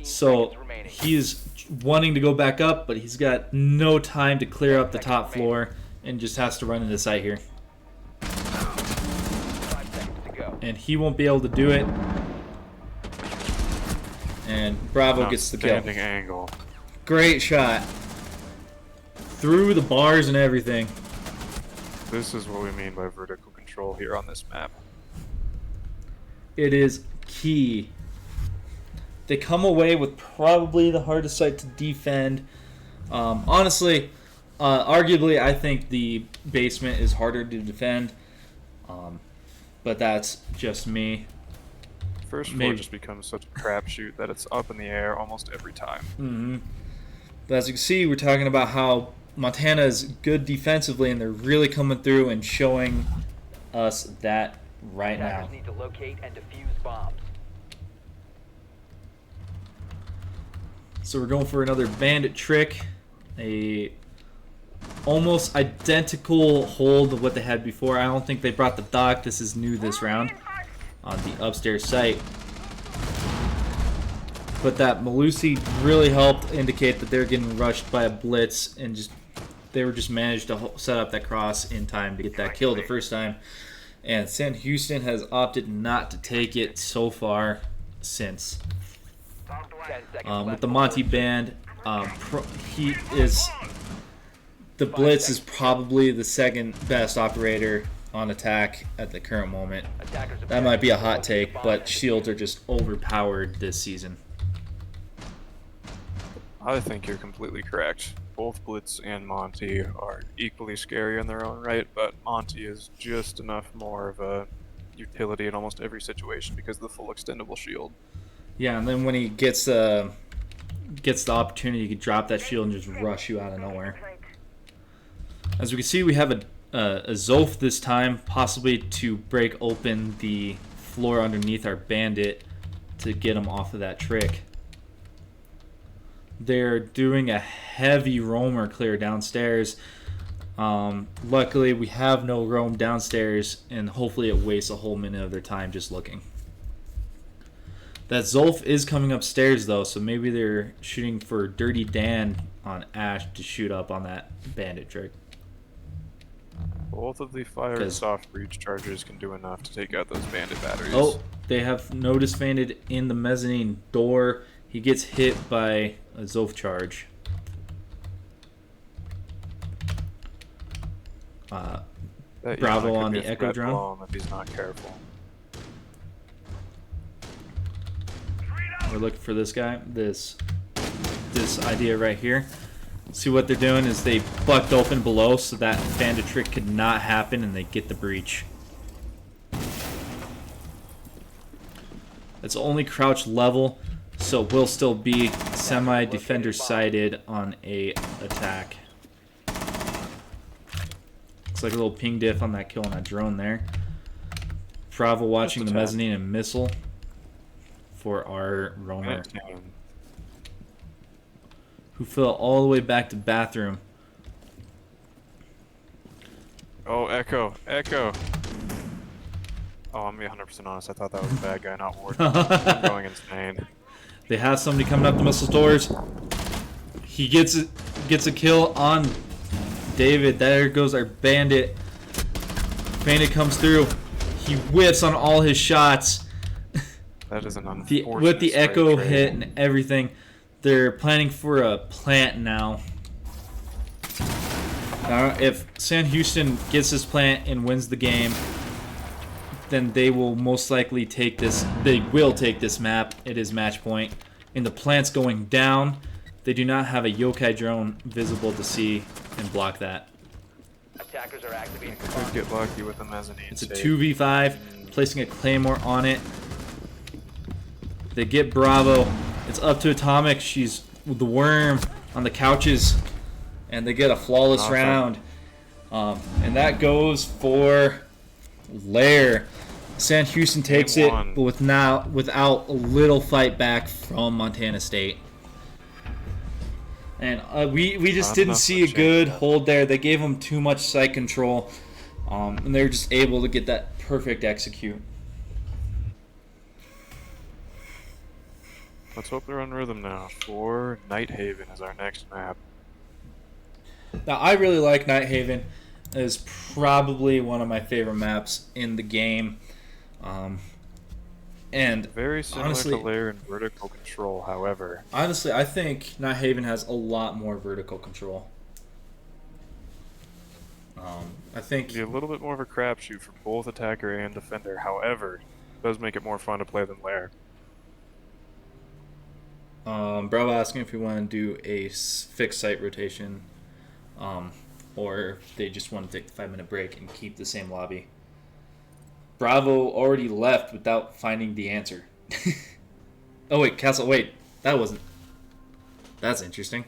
so he is wanting to go back up, but he's got no time to clear up the top floor and just has to run into sight here. 5 seconds to go. And he won't be able to do it. And Bravo gets the kill. Outstanding angle. Great shot. Through the bars and everything. This is what we mean by vertical control here on this map. It is key. They come away with probably the hardest site to defend. Honestly, arguably, I think the basement is harder to defend. But that's just me. First floor just becomes such a crapshoot that it's up in the air almost every time. But as you can see, we're talking about how Montana is good defensively, and they're really coming through and showing us that right now. Attackers need to locate and defuse bombs. So we're going for another bandit trick. A almost identical hold of what they had before. I don't think they brought the dock. This is new this round on the upstairs site. But that Malusi really helped indicate that they're getting rushed by a blitz, and they were just managed to set up that cross in time to get that kill the first time. And Sam Houston has opted not to take it so far since. 10 seconds With left. the Monty band, the blitz is probably the second best operator on attack at the current moment. Attackers That might be a hot take, but shields are just overpowered this season. I think you're completely correct. Both Blitz and Monty are equally scary in their own right, but Monty is just enough more of a utility in almost every situation because of the full extendable shield. Yeah, and then when he gets the opportunity, he can drop that shield and just rush you out of nowhere. As we can see, we have a Zolf this time, possibly to break open the floor underneath our bandit to get him off of that trick. They're doing a heavy roamer clear downstairs. Luckily, we have no roam downstairs, and hopefully it wastes a whole minute of their time just looking. That Zolf is coming upstairs, though, so maybe they're shooting for Dirty Dan on Ash to shoot up on that bandit trick. Both of the fire and soft breach charges can do enough to take out those bandit batteries. Oh, they have noticed Fainted in the mezzanine door. He gets hit by a Zolf charge. Bravo on the Echo drone. If he's not careful. We're looking for this guy, this idea right here. See what they're doing is they bucked open below so that bandit trick could not happen, and they get the breach. It's only crouch level, so we'll still be semi-defender sided on a attack. Looks like a little ping diff on that kill on that drone there. Bravo watching the mezzanine and missile for our roamer, who fell all the way back to bathroom. Oh, Echo. Echo. Oh, I'm gonna be 100% honest. I thought that was a bad guy, not Ward. I'm going insane. They have somebody coming up the missile doors. He gets a kill on David. There goes our bandit. Bandit comes through. He whiffs on all his shots. That is an unfortunate with the echo trade. hit and everything. They're planning for a plant now. If Sam Houston gets this plant and wins the game, then they will most likely take this. They will take this map. It is match point. And the plant's going down. They do not have a yokai drone visible to see and block that. Attackers are activating the Could bomb. get lucky with the mezzanine. It's a save. 2v5, placing a claymore on it. They get Bravo. It's up to Atomic. She's with the worm on the couches. And they get a flawless Awesome. round. And that goes for Lair. Sam Houston takes Game it, one. but without a little fight back from Montana State. And we just Not didn't enough see to a change good that. hold there. They gave them too much site control. And they were just able to get that perfect execute. Let's hope they're on rhythm now. For Night Haven is our next map. Now, I really like Night Haven. It is probably one of my favorite maps in the game. And Very similar honestly, to Lair and vertical control, however. honestly, I think Night Haven has a lot more vertical control. I think Be a little bit more of a crapshoot for both attacker and defender, however, it does make it more fun to play than Lair. Bravo asking if we want to do a fixed site rotation, or if they just want to take the 5-minute break and keep the same lobby. Bravo already left without finding the answer. Oh wait, Castle. Wait, that wasn't. That's interesting.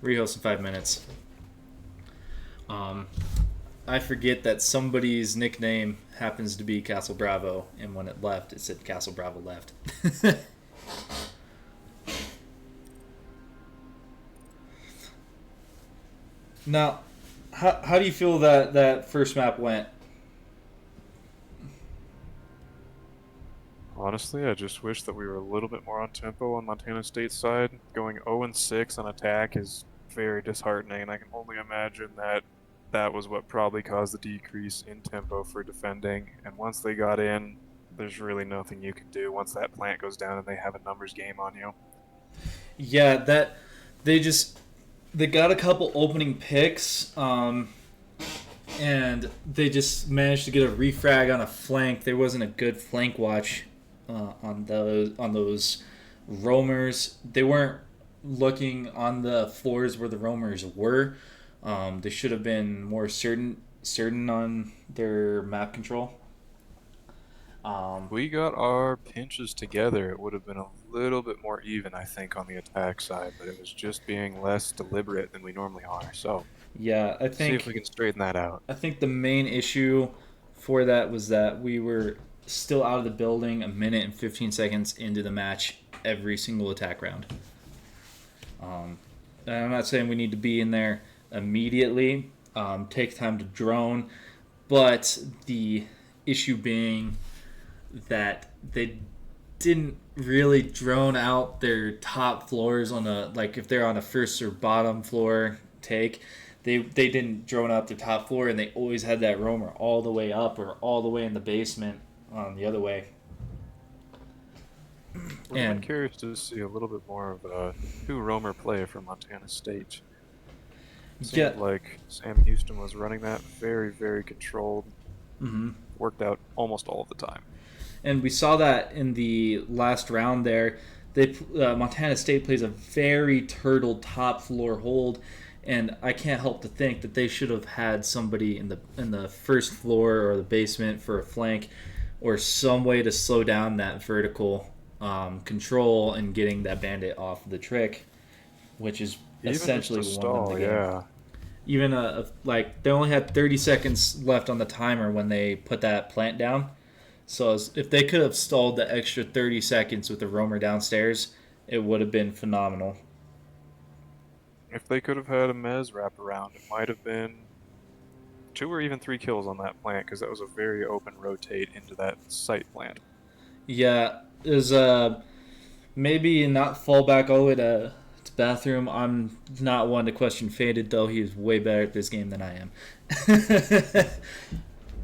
Rehost in 5 minutes. I forget that somebody's nickname happens to be Castle Bravo, and when it left, it said Castle Bravo left. Now, how do you feel that first map went? Honestly, I just wish that we were a little bit more on tempo on Montana State's side. Going 0-6 on attack is very disheartening, and I can only imagine that that was what probably caused the decrease in tempo for defending. And once they got in, there's really nothing you can do once that plant goes down and they have a numbers game on you. Yeah, that they got a couple opening picks, and they just managed to get a refrag on a flank. There wasn't a good flank watch on those roamers. They weren't looking on the floors where the roamers were. They should have been more certain on their map control. We got our pinches together. It would have been a little bit more even, I think, on the attack side, but it was just being less deliberate than we normally are. So, Yeah, I see if think we can straighten that out. I think the main issue for that was that we were still out of the building a minute and 15 seconds into the match every single attack round. And I'm not saying we need to be in there immediately. Take time to drone, but the issue being that they didn't really drone out their top floors on if they're on a first or bottom floor take. They didn't drone out their top floor, and they always had that roamer all the way up or all the way in the basement the other way. I'm curious to see a little bit more of a two roamer play from Montana State. Seemed like Sam Houston was running that very, very controlled. Mm-hmm. Worked out almost all of the time. And we saw that in the last round there. Montana State plays a very turtle top floor hold, and I can't help to think that they should have had somebody in the first floor or the basement for a flank, or some way to slow down that vertical control and getting that bandit off the trick, which is Even essentially just a one of stall, the game. yeah. Even like they only had 30 seconds left on the timer when they put that plant down. So if they could have stalled the extra 30 seconds with the roamer downstairs, it would have been phenomenal. If they could have had a Mez wrap around, it might have been 2 or even 3 kills on that plant, because that was a very open rotate into that site plant. Yeah, is maybe not fall back all the way to bathroom. I'm not one to question Faded, though. He's way better at this game than I am.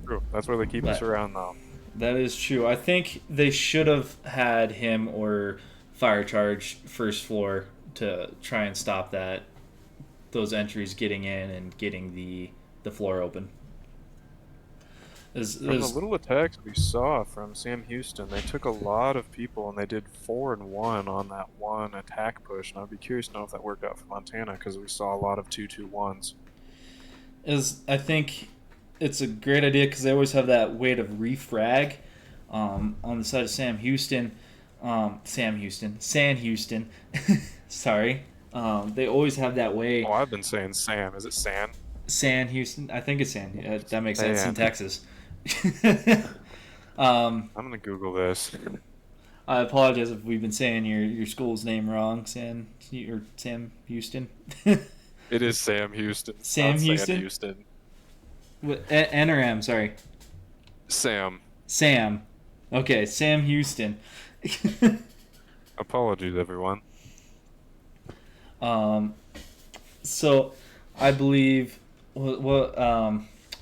True. That's where they keep us around, though. That is true. I think they should have had him or Fire Charge first floor to try and stop those entries getting in and getting the floor open. From the little attacks we saw from Sam Houston, they took a lot of people and they did 4 and 1 on that one attack push. And I'd be curious to know if that worked out for Montana, because we saw a lot of 2-2-1s. I think it's a great idea because they always have that way to refrag on the side of Sam Houston. Sorry. They always have that way. Oh, I've been saying Sam. Is it San? Sam Houston. I think it's San. That makes sense in Texas. I'm gonna Google this. I apologize if we've been saying your school's name wrong, Sam Houston. It is Sam Houston. Sam not Houston? Sam Houston. N or M, sorry. Sam. Okay, Sam Houston. Apologies, everyone. So I believe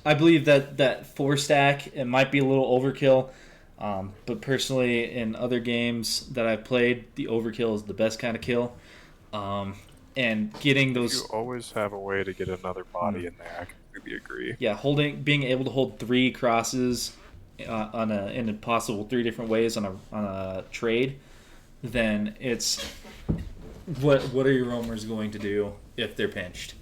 I believe that 4 stack, it might be a little overkill, but personally in other games that I've played, the overkill is the best kind of kill. And getting those, You always have a way to get another body in there. I completely agree. yeah, being able to hold 3 crosses in a possible 3 different ways on a trade, then it's what are your roamers going to do if they're pinched?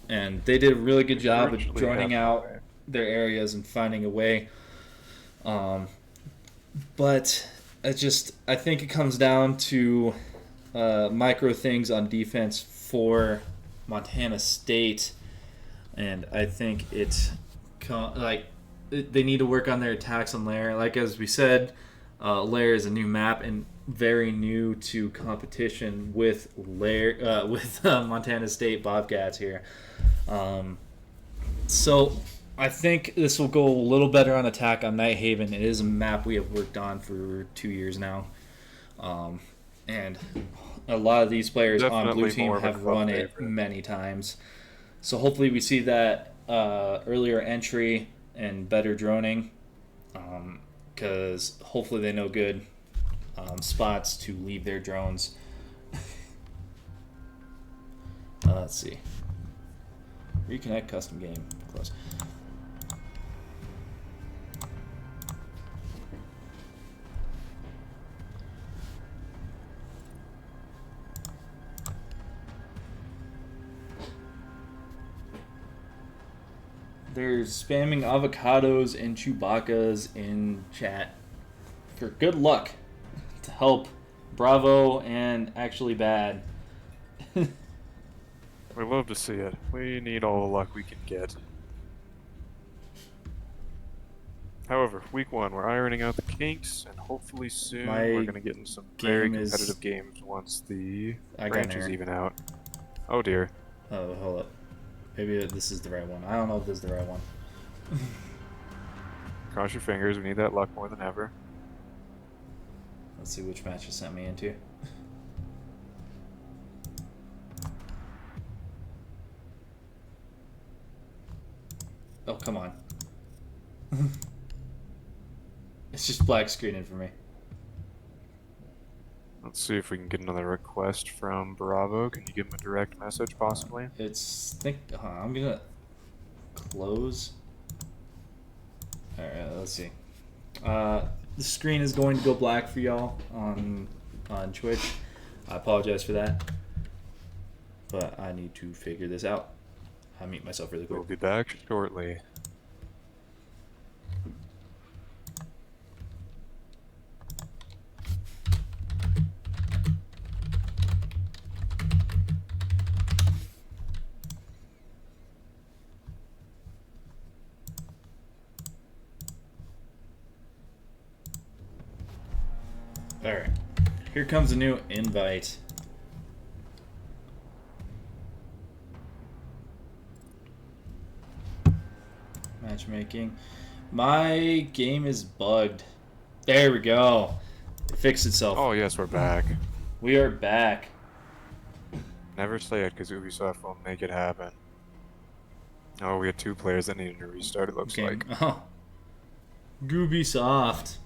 And they did a really good job of joining out their areas and finding a way. But I think it comes down to micro things on defense for Montana State, and I think they need to work on their attacks on Lair. Like as we said, Lair is a new map and very new to competition with Montana State Bobcats here. So I think this will go a little better on attack on Night Haven. It is a map we have worked on for 2 years now. And a lot of these players on Blue Team have run it many times. So hopefully we see that earlier entry and better droning, because hopefully they know good spots to leave their drones. Let's see. Reconnect custom game. Close. They're spamming avocados and Chewbacca's in chat for good luck to help Bravo and actually bad. We love to see it. We need all the luck we can get. However, week 1, we're ironing out the kinks, and hopefully soon we're going to get in some very competitive games once the branches even out. Oh dear. Oh, hold up. Maybe this is the right one. I don't know if this is the right one. Cross your fingers, we need that luck more than ever. Let's see which match you sent me into. Oh, come on. It's just black screening for me. Let's see if we can get another request from Bravo. Can you give him a direct message, possibly? I'm gonna close. Alright, let's see. The screen is going to go black for y'all on on Twitch. I apologize for that. But I need to figure this out. I'll mute myself really quick. We'll be back shortly. Alright. Here comes a new invite. Matchmaking. My game is bugged. There we go. It fixed itself. Oh yes, we're back. We are back. Never say it, because Ubisoft won't make it happen. Oh, we had 2 players that needed to restart, it looks like. Oh. Ubisoft.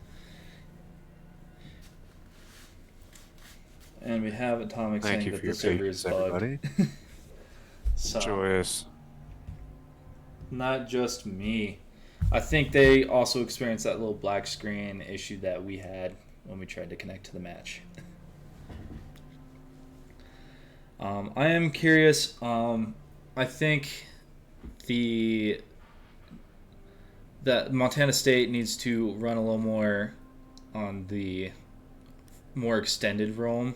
And we have Atomic Thank saying you that for your the server is patience, bugged. everybody. So, Joyous. not just me. I think they also experienced that little black screen issue that we had when we tried to connect to the match. I am curious. I think that Montana State needs to run a little more on the more extended roam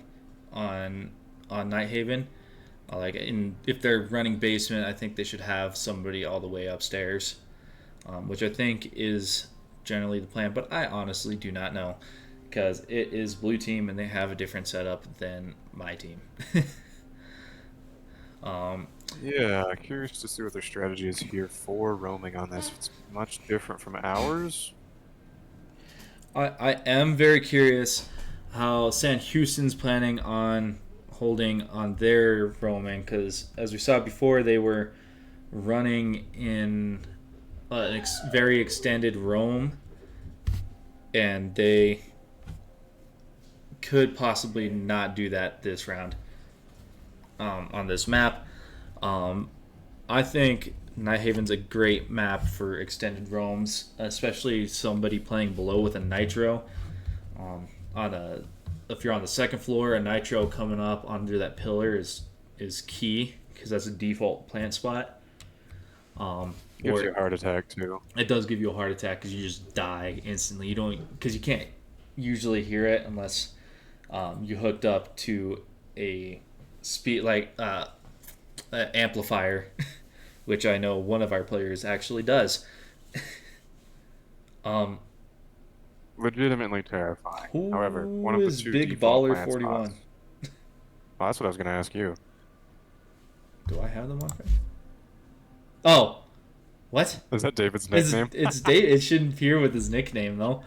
on Night Haven. If they're running basement, I think they should have somebody all the way upstairs, which I think is generally the plan. But I honestly do not know, because it is Blue Team and they have a different setup than my team. Yeah, curious to see what their strategy is here for roaming on this. It's much different from ours. I am very curious how Sam Houston's planning on holding on their roaming, because as we saw before, they were running in an very extended roam, and they could possibly not do that this round on this map. I think Night Haven's a great map for extended roams, especially somebody playing below with a nitro. If you're on the second floor, a nitro coming up under that pillar is key, because that's a default plant spot. Gives you a heart attack too. It does give you a heart attack because you just die instantly. You don't, because you can't usually hear it unless you hooked up to a amplifier, which I know one of our players actually does. Legitimately terrifying. However, one of the 2 Big default Baller plant 41? spots. Well, that's what I was going to ask you. Do I have them on? Oh, what? Is that David's nickname? It's Dave. It shouldn't appear with his nickname though.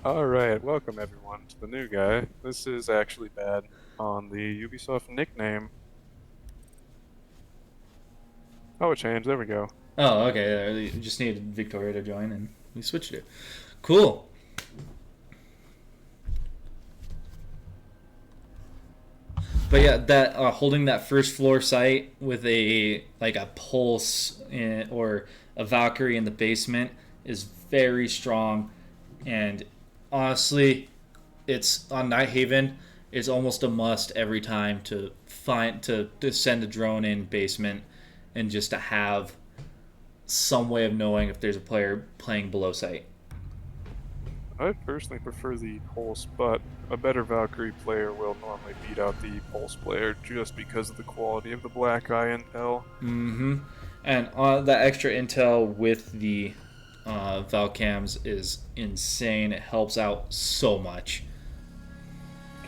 All right, welcome everyone to the new guy. This is actually bad on the Ubisoft nickname. Oh, it changed. There we go. Oh, okay. You just needed Victoria to join, and we switched it. Cool. But yeah, that holding that first floor site with a pulse or a Valkyrie in the basement is very strong, and honestly, it's on Night Haven. It's almost a must every time to send a drone in basement, and just to have some way of knowing if there's a player playing below site. I personally prefer the pulse, but a better Valkyrie player will normally beat out the pulse player just because of the quality of the black eye intel. Mm-hmm. And that extra intel with the Valcams is insane. It helps out so much.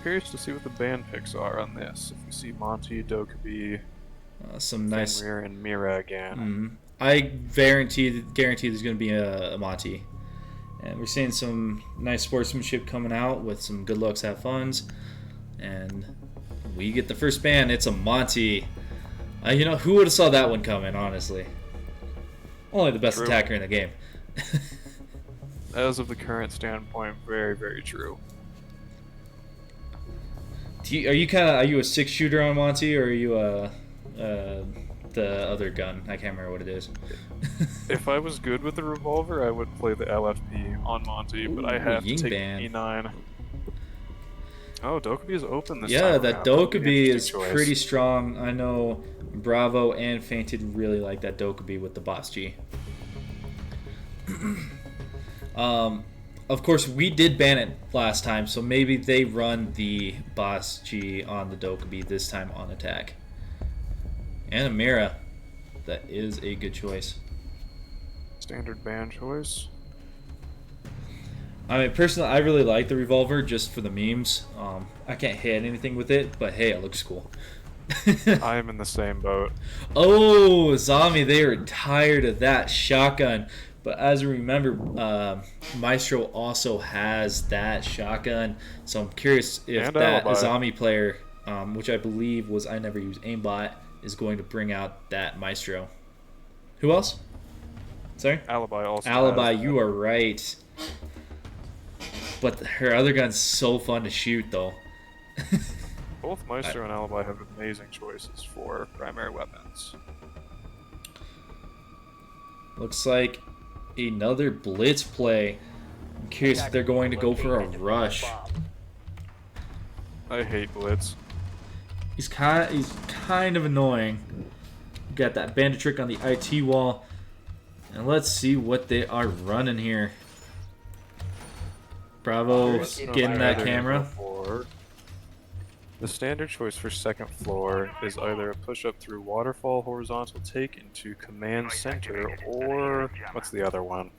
Curious to see what the band picks are on this. If we see Monty, Dokubi, Some nice Fenrir, and Mira again. Mm-hmm. I guarantee there's going to be a Monty. And we're seeing some nice sportsmanship coming out with some good looks, have funs. And we get the first ban. It's a Monty. Who would have saw that one coming, honestly? Only the best True. attacker in the game. As of the current standpoint, very, very true. Are you a 6-shooter on Monty, or are you the other gun. I can't remember what it is. If I was good with the revolver, I would play the LFP on Monty, but I have to Ying take Ban. E9. Oh, Dokkaebi is open this Yeah, time. that around. That'll be an Dokkaebi is interesting choice. pretty strong. I know Bravo and Fainted really like that Dokkaebi with the Boss G. Of course, we did ban it last time, so maybe they run the Boss G on the Dokkaebi this time on attack. And Amira. That is a good choice. Standard ban choice. I mean, personally, I really like the revolver just for the memes. I can't hit anything with it, but hey, it looks cool. I am in the same boat. Oh, Zombie, they were tired of that shotgun. But as we remember, Maestro also has that shotgun. So I'm curious if And that Alibi. Zombie player, which I believe was I never use aimbot, is going to bring out that Maestro. Who else? Sorry? Alibi also. Alibi, has you are right. But her other gun's so fun to shoot, though. Both Maestro and Alibi have amazing choices for primary weapons. Looks like another blitz play. I'm curious if they're going to go for a rush. I hate Blitz. He's kind of annoying. Got that bandit trick on the IT wall. And let's see what they are running here. Bravo getting that camera. The standard choice for second floor is either a push-up through waterfall horizontal take into command center, or what's the other one?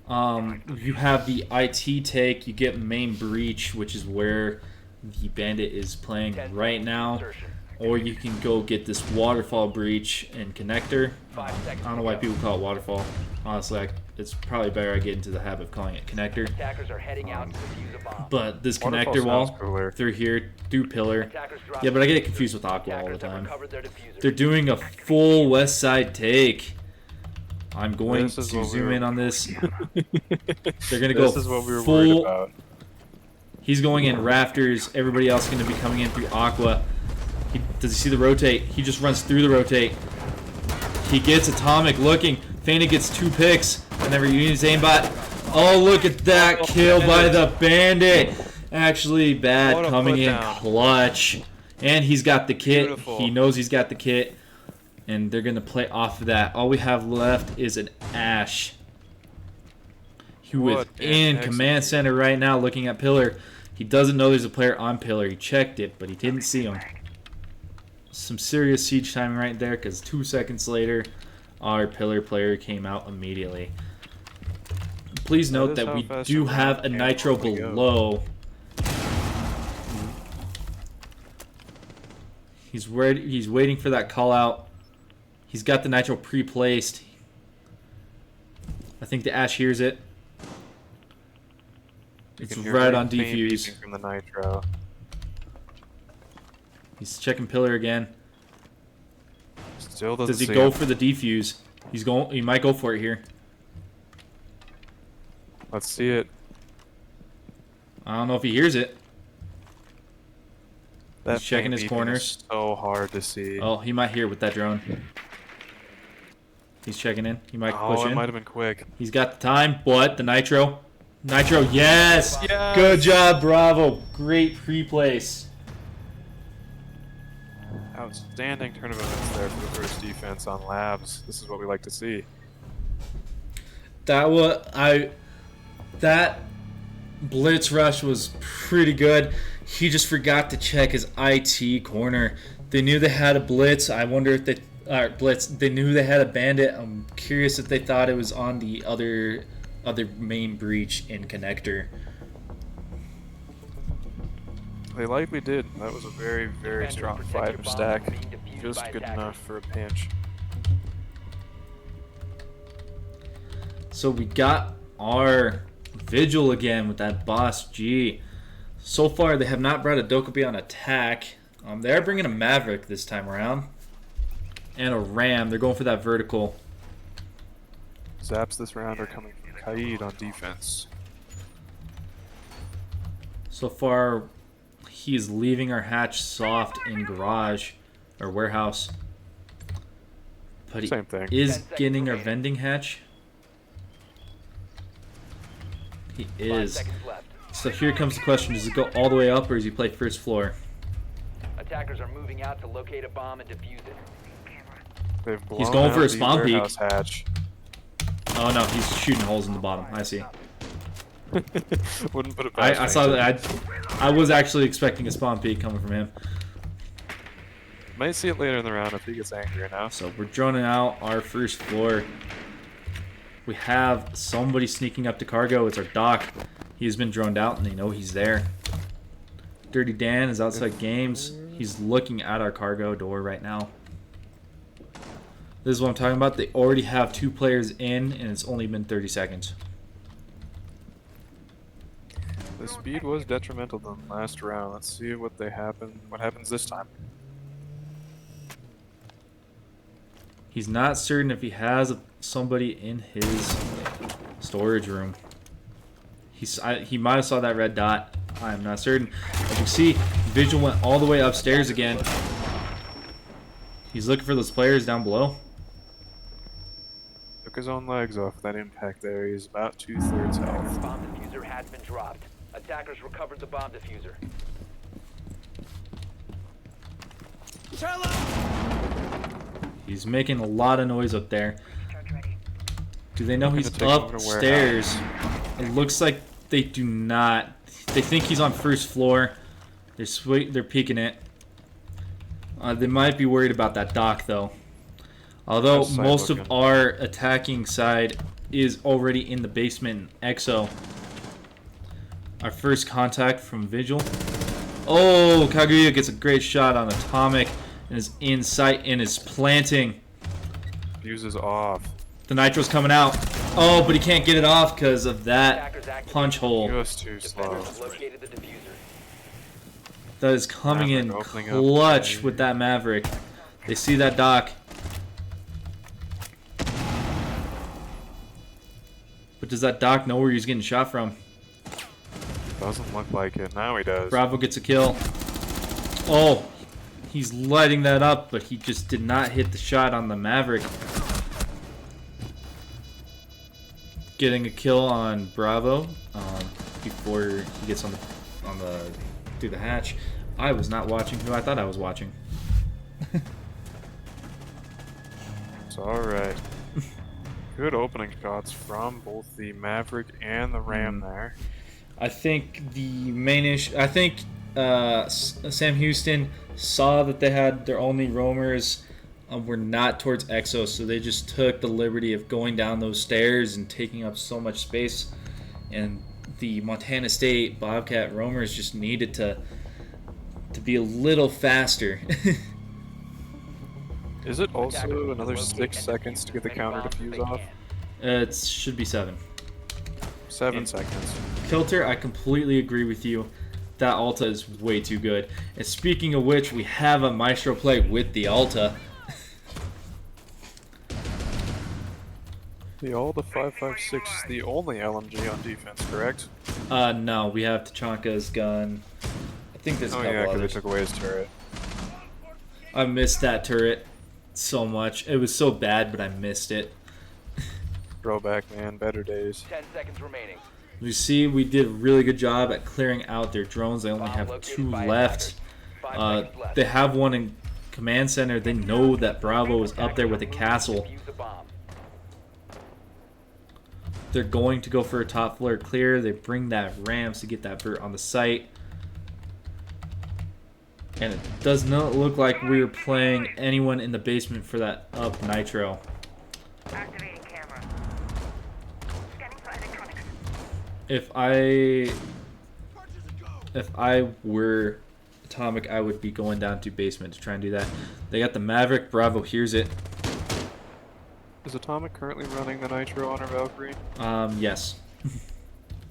You have the IT take. You get main breach, which is where the bandit is playing right now. Or you can go get this waterfall breach and connector. I don't know why people call it waterfall. Honestly, it's probably better I get into the habit of calling it connector. Attackers are heading out to defuse a bomb. But this Waterfall connector wall sounds cooler. through here, through pillar. Attackers drop Yeah, but I get the confused with Aqua all the Attackers have time. recovered their diffuser. They're doing a full west side take. I'm going This to is what we zoom were- in on this. They're going to go This is what we were worried full. about. He's going in rafters. Everybody else going to be coming in through Aqua. Does he see the rotate? He just runs through the rotate. He gets Atomic looking. Faina gets 2 picks. I never use aimbot. Oh, look at that kill by the bandit. Actually, What bad a coming in put-down. clutch. And he's got the kit. Beautiful. He knows he's got the kit. And they're going to play off of that. All we have left is an Ash. Who is What an in command center right now looking at Pillar. He doesn't know there's a player on Pillar. He checked it, but he didn't see him. Some serious siege timing right there, because 2 seconds later, our Pillar player came out immediately. Please note is that how we fast do around have a can nitro normally go. below. He's ready. He's waiting for that call out. He's got the nitro pre-placed. I think the Ash hears it. You It's can hear right very on faint defuse. beeping from the nitro. He's checking Pillar again. Still doesn't Does he see go him. for the defuse? He's going. He might go for it here. Let's see it. I don't know if he hears it. That He's checking faint his beeping corners. is so hard to see. Oh, he might hear it with that drone. He's checking in. He might push it in. might have been quick. He's got the time. What? The nitro? Nitro, yes! Yes! Good job, Bravo. Great pre-place. Outstanding tournament events there for the first defense on labs. This is what we like to see. That blitz rush was pretty good. He just forgot to check his IT corner. They knew they had a blitz. I wonder if they blitz. They knew they had a bandit. I'm curious if they thought it was on the other main breach in connector. They likely did. That was a very, very Defenders, strong protect your 5 bombs stack. from being defused Just by good attackers. enough for a pinch. So we got our Vigil again with that Boss G. So far, they have not brought a Dokkaebi on attack. They are bringing a Maverick this time around. And a Ram. They're going for that vertical. Zaps this round are coming from Kaid on defense. So far, he is leaving our hatch soft in garage or warehouse. But he Same thing. is getting our vending hatch. He 5 is. seconds left. So here comes the question. Does he go all the way up or does he play first floor? Attackers are moving out to locate a bomb and defuse it. They've He's blown going for out a the spawn peek. warehouse hatch. Oh no, he's shooting holes in the bottom. I see. Wouldn't put it past I me. saw that. I was actually expecting a spawn peek coming from him. Might see it later in the round if he gets angry enough. So we're droning out our first floor. We have somebody sneaking up to cargo. It's our doc. He's been droned out and they know he's there. Dirty Dan is outside games. He's looking at our cargo door right now. This is what I'm talking about. They already have 2 players in and it's only been 30 seconds. The speed was detrimental to them last round. Let's see what happens this time. He's not certain if he has somebody in his storage room. He might have saw that red dot. I'm not certain. As you see, Vigil went all the way upstairs again. He's looking for those players down below. Took his own legs off that impact there. He's about 2/3 health. Bomb diffuser has been dropped. Attackers recovered the bomb diffuser. He's making a lot of noise up there. Do they know he's Gonna take over to upstairs? It looks like they do not. They think he's on first floor. They're peeking it. They might be worried about that dock though. Although Outside most looking. of our attacking side is already in the basement EXO. Our first contact from Vigil. Oh, Kaguya gets a great shot on Atomic and is in sight and is planting. Fuse is off. The nitro's coming out. Oh, but he can't get it off because of that Attackers activated. punch hole. Just too slow. Defenders have located the diffuser. That is coming in Maverick opening up. clutch with that Maverick. They see that dock. But does that dock know where he's getting shot from? Doesn't look like it. Now he does. Bravo gets a kill. Oh, he's lighting that up, but he just did not hit the shot on the Maverick. Getting a kill on Bravo before he gets on the through the hatch. I was not watching who I thought I was watching. It's alright. Good opening shots from both the Maverick and the Ram there. I think the main issue. I think Sam Houston saw that they had their only roamers were not towards EXO, so they just took the liberty of going down those stairs and taking up so much space. And the Montana State Bobcat roamers just needed to be a little faster. Is it also Attackers another locate 6 and seconds to get the defuse counter bombs defuse they off? can. It should be 7. 7 And- seconds. Kilter, I completely agree with you. That Alta is way too good. And speaking of which, we have a Maestro play with the Alta. The Alta 5.56 is the only LMG on defense, correct? No, we have Tachanka's gun. I think there's a Oh couple yeah, because they others. took away his turret. I missed that turret so much. It was so bad, but I missed it. Throwback, man. Better days. 10 seconds remaining. You see, we did a really good job at clearing out their drones. They only Bomb have located 2 by left. attackers. 5 seconds left. They have one in command center. They know that Bravo is up there with a castle. Defuse the bomb. They're going to go for a top floor clear. They bring that Rams to get that vert on the site. And it does not look like we're playing anyone in the basement for that up nitro. Activating camera. Scanning for electronics. If I were Atomic, I would be going down to basement to try and do that. They got the Maverick. Bravo hears it. Is Atomic currently running the Nitro on her Valkyrie? Yes.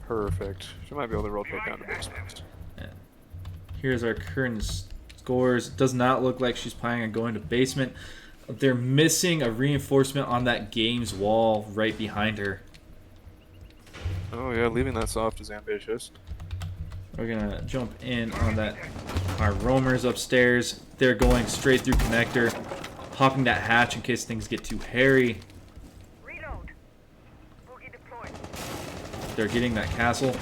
Perfect. She might be able to rotate down to basement. Here's our current scores. Does not look like she's planning on going to basement. They're missing a reinforcement on that games wall right behind her. Oh yeah, leaving that soft is ambitious. We're gonna jump in on that. Our roamers upstairs. They're going straight through connector. popping that hatch in case things get too hairy. Reload. Boogie deployed. They're getting that castle.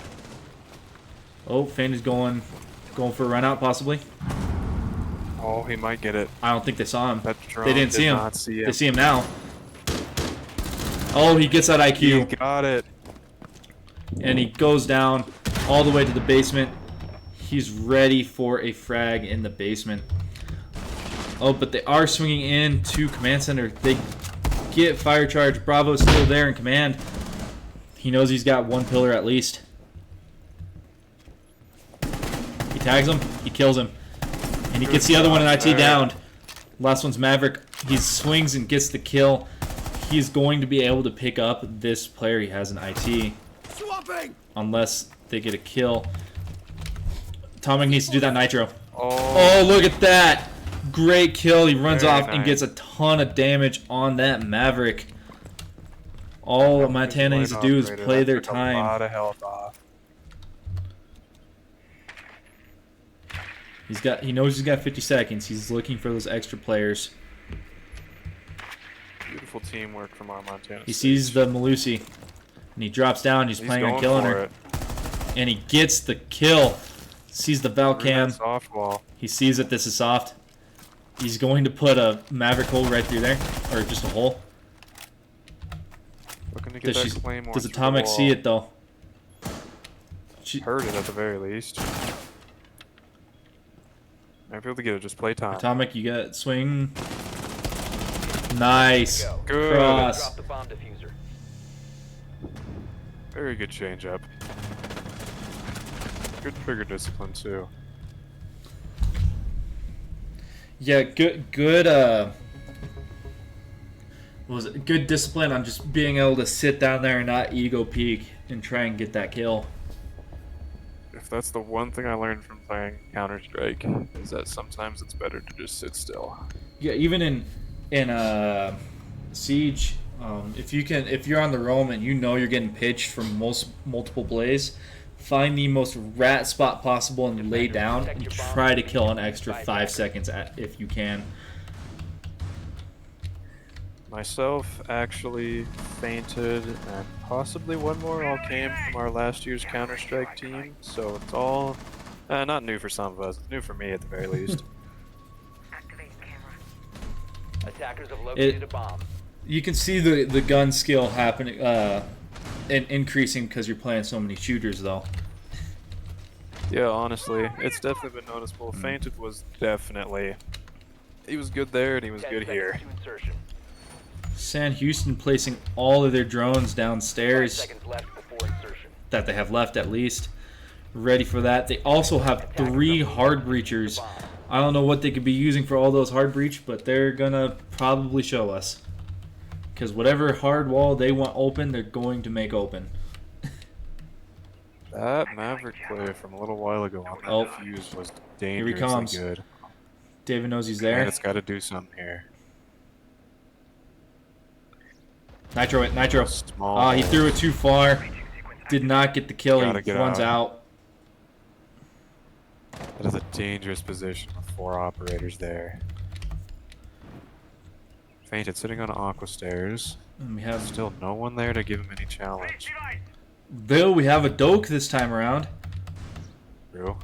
Oh, Feint is going for a run out possibly. Oh, he might get it. I don't think they saw him. That drone They didn't did see him. not see him. They see him now. Oh, he gets that IQ. He got it. And he goes down all the way to the basement. He's ready for a frag in the basement. Oh, but they are swinging in to command center. They get fire charge. Bravo's still there in command. He knows he's got one pillar at least. He tags him. He kills him. And he gets the other one in IT downed. Last one's Maverick. He swings and gets the kill. He's going to be able to pick up this player he has in IT. Unless they get a kill. Atomic needs to do that nitro. Oh, look at that. Great kill. He runs off and gets a ton of damage on that Maverick. All Montana needs to do is play their time. A lot of health off. He knows he's got 50 seconds. He's looking for those extra players. Beautiful teamwork from our Montana. He sees the Malusi and he drops down. He's planning on killing her. And he gets the kill. Sees the Valcam. Soft wall. He sees that this is soft. He's going to put a Maverick hole right through there, or just a hole. Looking to get that claymore. Does Atomic see it though? She heard it at the very least. Might be able to get it. Just play time. Atomic, you got swing. Nice. Good. Cross. Drop the bomb diffuser. Very good change up. Good trigger discipline too. Yeah, good was it good discipline on just being able to sit down there and not ego peek and try and get that kill. If that's the one thing I learned from playing Counter-Strike, is that sometimes it's better to just sit still. Yeah, even in Siege, if you're on the roam and you know you're getting pitched from multiple plays, find the most rat spot possible and lay down and try to kill an extra 5 seconds if you can. Myself actually fainted, and possibly one more all came from our last year's Counter-Strike team, so it's all not new for some of us. It's new for me at the very least. Activate camera. Attackers have located a bomb. You can see the gun skill happening and increasing because you're playing so many shooters though. Yeah, honestly, it's definitely been noticeable. Fainted was definitely... He was good there, and he was good here. Sam Houston placing all of their drones 5 downstairs seconds left before insertion. that they have left at least. Ready for that. They also have 3 hard breachers. I don't know what they could be using for all those hard breach, but they're gonna probably show us. Because whatever hard wall they want open, they're going to make open. That Maverick play from a little while ago on that fuse was dangerously comes. good. David knows he's there. And it's got to do something here. Nitro it, Nitro. Small He threw it too far. Did not get the kill. He Gotta get runs out. That is a dangerous position with 4 operators there. Fainted sitting on Aqua Stairs. And we have Still no one there to give him any challenge. Bill. We have a Doke this time around. True.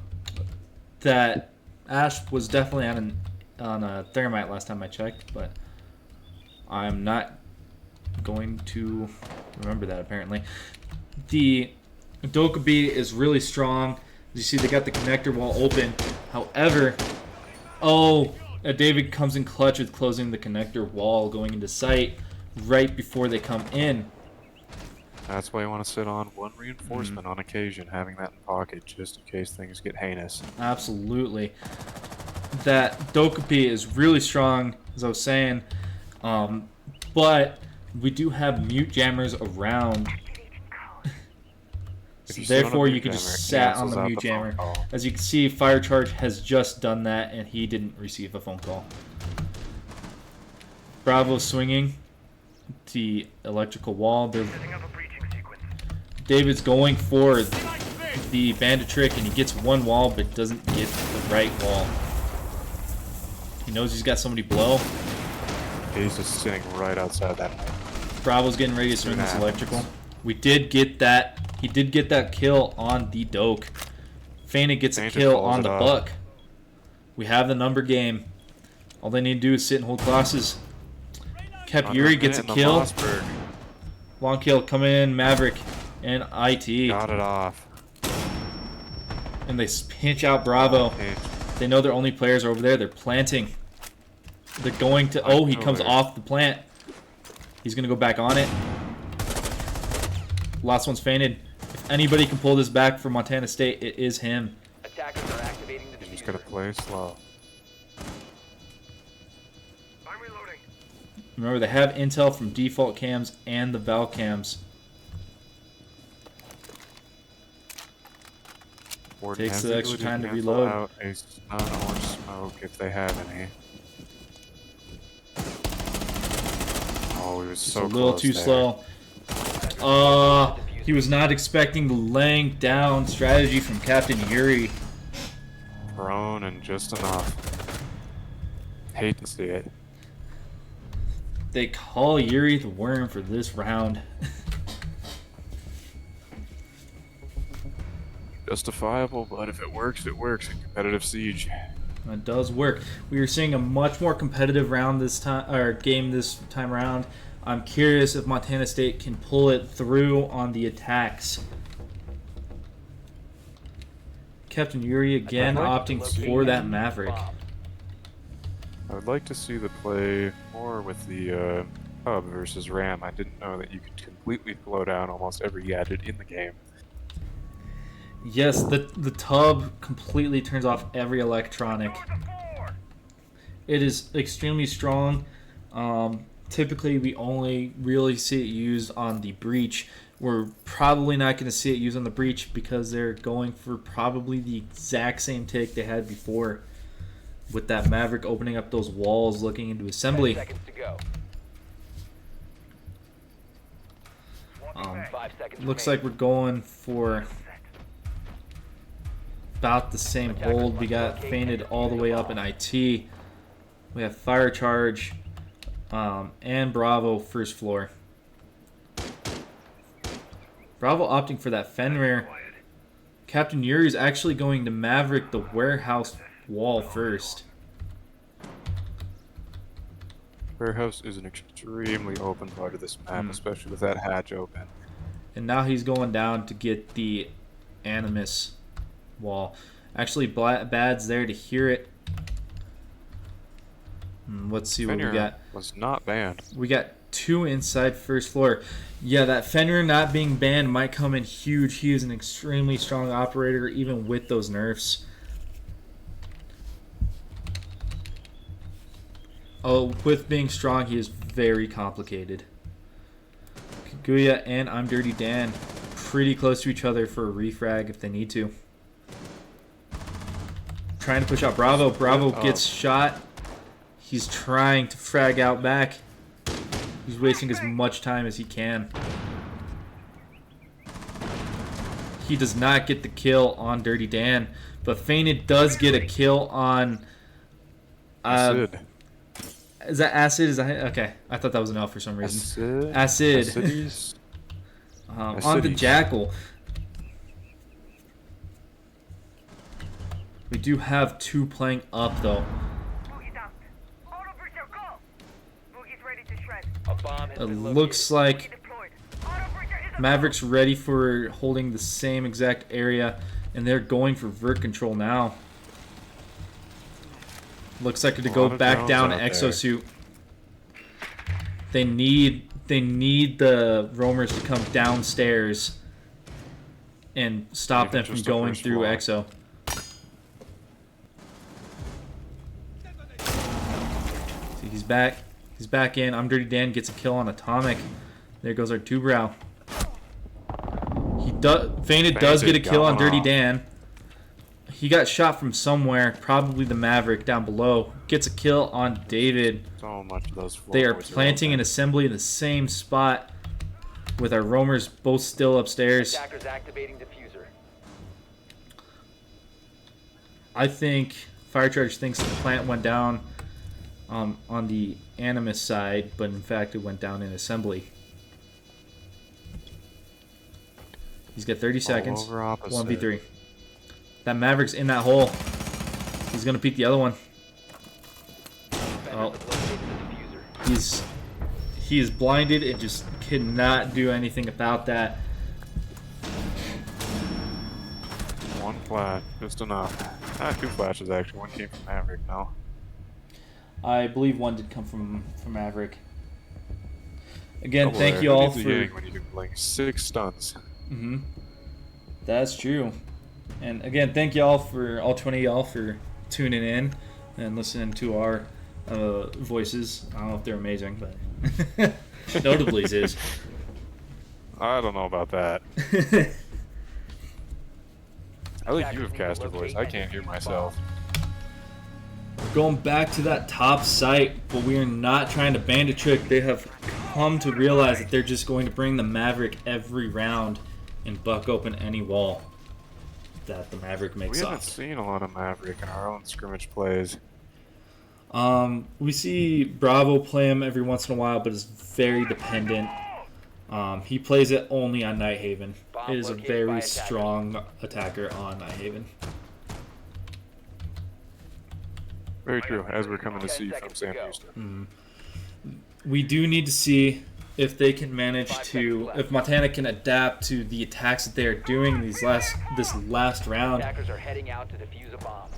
That Ash was definitely on a Thermite last time I checked, but I'm not going to remember that apparently. The Dokkaebi is really strong. As you see, they got the connector wall open. However, David comes in clutch with closing the connector wall going into sight right before they come in. That's why you want to sit on 1 reinforcement on occasion, having that in pocket just in case things get heinous. Absolutely. That Dokkaebi is really strong, as I was saying, but we do have mute jammers around. So therefore, you can just sat on the mute jammer. As you can see, Fire Charge has just done that, and he didn't receive a phone call. Bravo swinging the electrical wall. David's going for the bandit trick, and he gets one wall, but doesn't get the right wall. He knows he's got somebody below. He's just sitting right outside that. Bravo's getting ready to swing this electrical. We did get that. He did get that kill on the Doke. Feynid gets a kill on the Buck. We have the number game. All they need to do is sit and hold crosses. Cap Yuri gets a kill. Long kill coming in. Maverick and IT. Got it off. And they pinch out Bravo. They know their only players are over there. They're planting. They're going to... Oh, he comes off the plant. He's going to go back on it. Last one's Feynid. If anybody can pull this back for Montana State, it is him. Attackers are activating the He's going to play slow. I'm reloading. Remember, they have intel from default cams and the Val cams. Takes the extra time to reload. Out a stun or smoke if they have any. Oh, he was so close. A little too slow. He was not expecting the laying down strategy from Captain Yuri. Prone and just enough. Hate to see it. They call Yuri the worm for this round. Justifiable, but if it works, it works in competitive siege. It does work. We are seeing a much more competitive round this time, or game this time around. I'm curious if Montana State can pull it through on the attacks. Captain Yuri again opting for that Maverick. I would like to see the play more with the hub versus RAM. I didn't know that you could completely blow down almost every gadget in the game. Yes, the tub completely turns off every electronic. It is extremely strong. Typically, we only really see it used on the breach. We're probably not going to see it used on the breach because they're going for probably the exact same take they had before, with that Maverick opening up those walls, looking into assembly. 10 seconds to go. Looks like we're going for about the same hold. We got Feynid all the way up in IT. We have Fire Charge and Bravo first floor. Bravo opting for that Fenrir. Captain Yuri is actually going to Maverick the warehouse wall first. Warehouse is an extremely open part of this map, especially with that hatch open. And now he's going down to get the Animus wall. Actually, Bad's there to hear it. Let's see what we got. Was not banned. We got 2 inside first floor. Yeah, that Fenrir not being banned might come in huge. He is an extremely strong operator, even with those nerfs. Oh, with being strong, he is very complicated. Kaguya and I'm Dirty Dan pretty close to each other for a refrag if they need to. Trying to push out Bravo. Bravo gets shot. He's trying to frag out back. He's wasting as much time as he can. He does not get the kill on Dirty Dan, but Feynid does get a kill on... Acid. Is that Acid? Is that okay? I thought that was an L for some reason. Acid. On the Jackal. We do have 2 playing up though. It looks like Maverick's ready for holding the same exact area, and they're going for vert control now. Looks like to go back down to Exosuit. They need the roamers to come downstairs and stop them from going through Exo. See, he's back. He's back in. I'm Dirty Dan gets a kill on Atomic. There goes our 2-brow. Feynid does get a kill on Dirty Dan. He got shot from somewhere, probably the Maverick down below. Gets a kill on David. So much of those they are planting an assembly in the same spot with our roamers both still upstairs. Attackers activating diffuser. I think Fire Charge thinks the plant went down. on the Animus side, but in fact it went down in assembly. He's got 30 seconds. 1v3. That Maverick's in that hole. He's gonna peek the other one. Oh, he is blinded and just cannot do anything about that. One flash, just enough. Two flashes actually. One came from Maverick now. I believe one did come from Maverick. Again, Double thank there. you all Who needs for. a Yang when you can like 6 stuns. That's true. And again, thank y'all for all 20 of y'all for tuning in and listening to our voices. I don't know if they're amazing, but Notably's is. I don't know about that. I think you have cast a voice. I can't hear myself. Going back to that top site, but we are not trying to bandit trick. They have come to realize that they're just going to bring the Maverick every round and buck open any wall that the Maverick makes We haven't off. seen a lot of Maverick in our own scrimmage plays. We see Bravo play him every once in a while, but it's very dependent. He plays it only on Night Haven. It is a very strong attacker on Night Haven. Very true, as we're coming to see from Sam Houston. We do need to see if they can manage to, if Montana can adapt to the attacks that they're doing this last round. Attackers are heading out to defuse a bomb.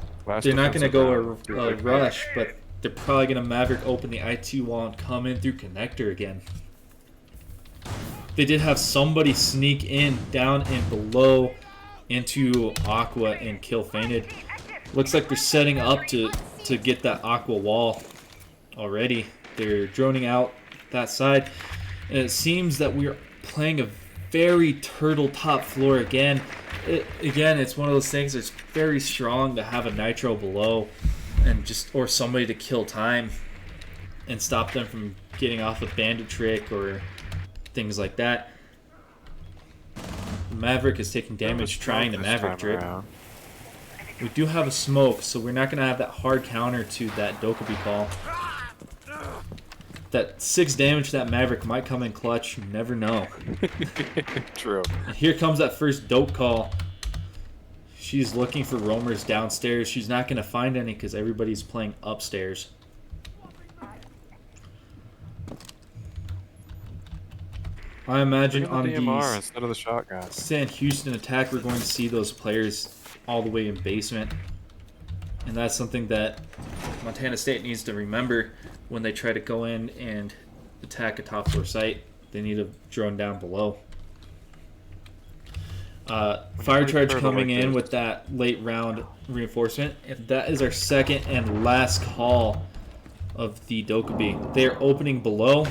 They're not going to go a rush, but they're probably going to Maverick open the IT wall and come in through connector again. They did have somebody sneak in down and below into Aqua and kill Fainted. Looks like they're setting up to get that Aqua wall already. They're droning out that side. And it seems that we're playing a very turtle top floor again. Again, it's one of those things that's very strong to have a nitro below and or somebody to kill time and stop them from getting off a bandit trick or things like that. Maverick is taking damage trying to Maverick trick. We do have a smoke, so we're not going to have that hard counter to that Dokkaebi call. That 6 damage to that Maverick might come in clutch. You never know. True. And here comes that first dope call. She's looking for roamers downstairs. She's not going to find any because everybody's playing upstairs. I imagine on the DMR instead of the shotgun. Sam Houston attack, we're going to see those players all the way in basement. And that's something that Montana State needs to remember when they try to go in and attack a top floor site. They need to drone down below. Fire charge coming in with that late round reinforcement. And that is our second and last call of the Dokkaebi. They are opening below.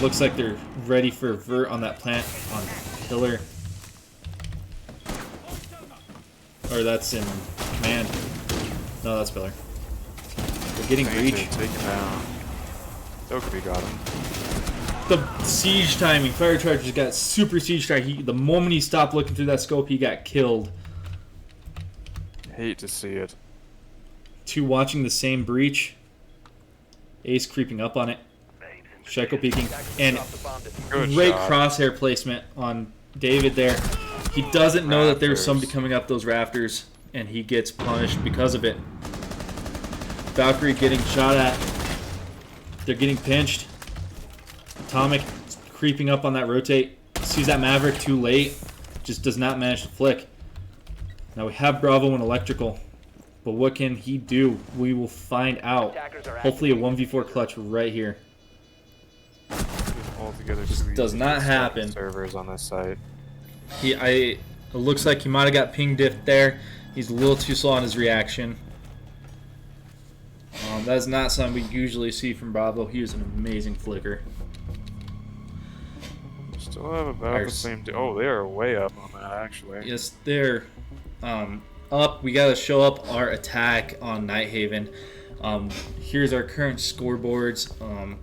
Looks like they're ready for a vert on that plant on pillar. Or that's in command. No, that's pillar. We're getting breach. Taken down. Dokkaebi got him. The siege timing. Fire charge just got super siege strike. The moment he stopped looking through that scope, he got killed. Hate to see it. 2 watching the same breach. Ace creeping up on it. Shekel peeking. And great crosshair placement on David there. He doesn't know that there's somebody coming up those rafters, and he gets punished because of it. Valkyrie getting shot at. They're getting pinched. Atomic creeping up on that rotate. Sees that Maverick too late. Just does not manage to flick. Now we have Bravo and Electrical. But what can he do? We will find out. Hopefully a 1v4 clutch right here. Just does not happen. Servers on this site. It looks like he might have got ping diffed there. He's a little too slow on his reaction. That is not something we usually see from Bravo. He is an amazing flicker. Still have about the same. Oh, they are way up on that actually. Yes, they're up. We got to show up our attack on Night Haven. Here's our current scoreboards.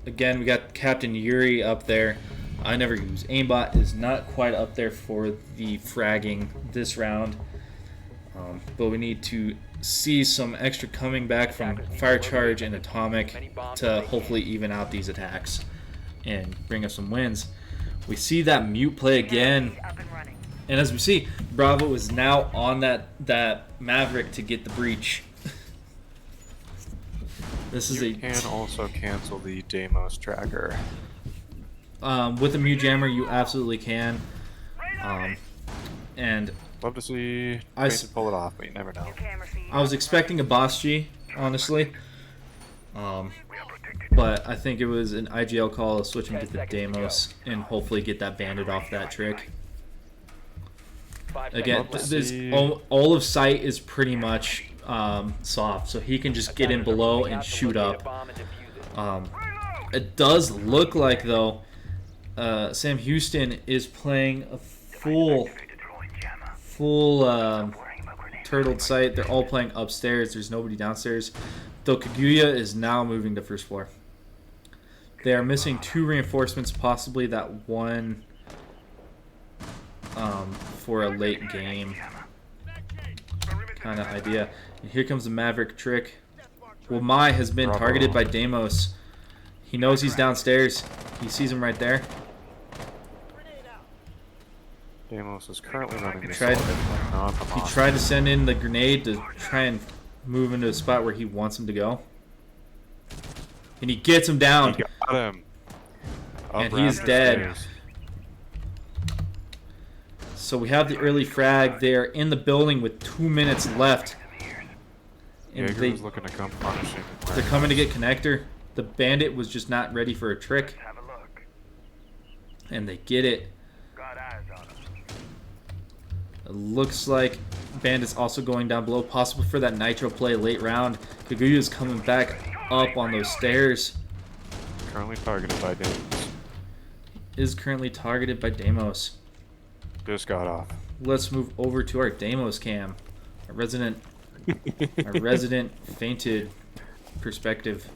Again, we got Captain Yuri up there. I never use aimbot. Is not quite up there for the fragging this round, but we need to see some extra coming back from Fire Charge and Atomic to hopefully even out these attacks and bring us some wins. We see that mute play again, and as we see, Bravo is now on that Maverick to get the breach. This is You can also cancel the Deimos tracker. with a mute jammer, you absolutely can. And Love to see Painted pull it off, but you never know. I was expecting a boss G, honestly. But I think it was an IGL call, switch him to the Deimos, and hopefully get that bandit off that trick. Again, all of sight is pretty much soft, so he can just get in below and shoot up. It does look like, though, Sam Houston is playing a full turtled site. They're all playing upstairs. There's nobody downstairs. Though Kaguya is now moving to first floor. They are missing 2 reinforcements, possibly that one for a late game kind of idea. And here comes the Maverick trick. Well, Mai has been targeted by Deimos. He knows he's downstairs. He sees him right there. Deimos is currently running the He tried to send in the grenade to try and move into a spot where he wants him to go. And he gets him down. He got him. And he's dead. So we have the early frag. They're in the building with 2 minutes left. And Jaeger's looking to come punish him. They're coming to get connector. The bandit was just not ready for a trick. And they get it. It looks like Bandit's also going down below, possible for that nitro play late round. Kaguya's coming back up on those stairs. Currently targeted by Deimos. Is currently targeted by Deimos. Just got off. Let's move over to our Deimos cam. Our resident fainted perspective.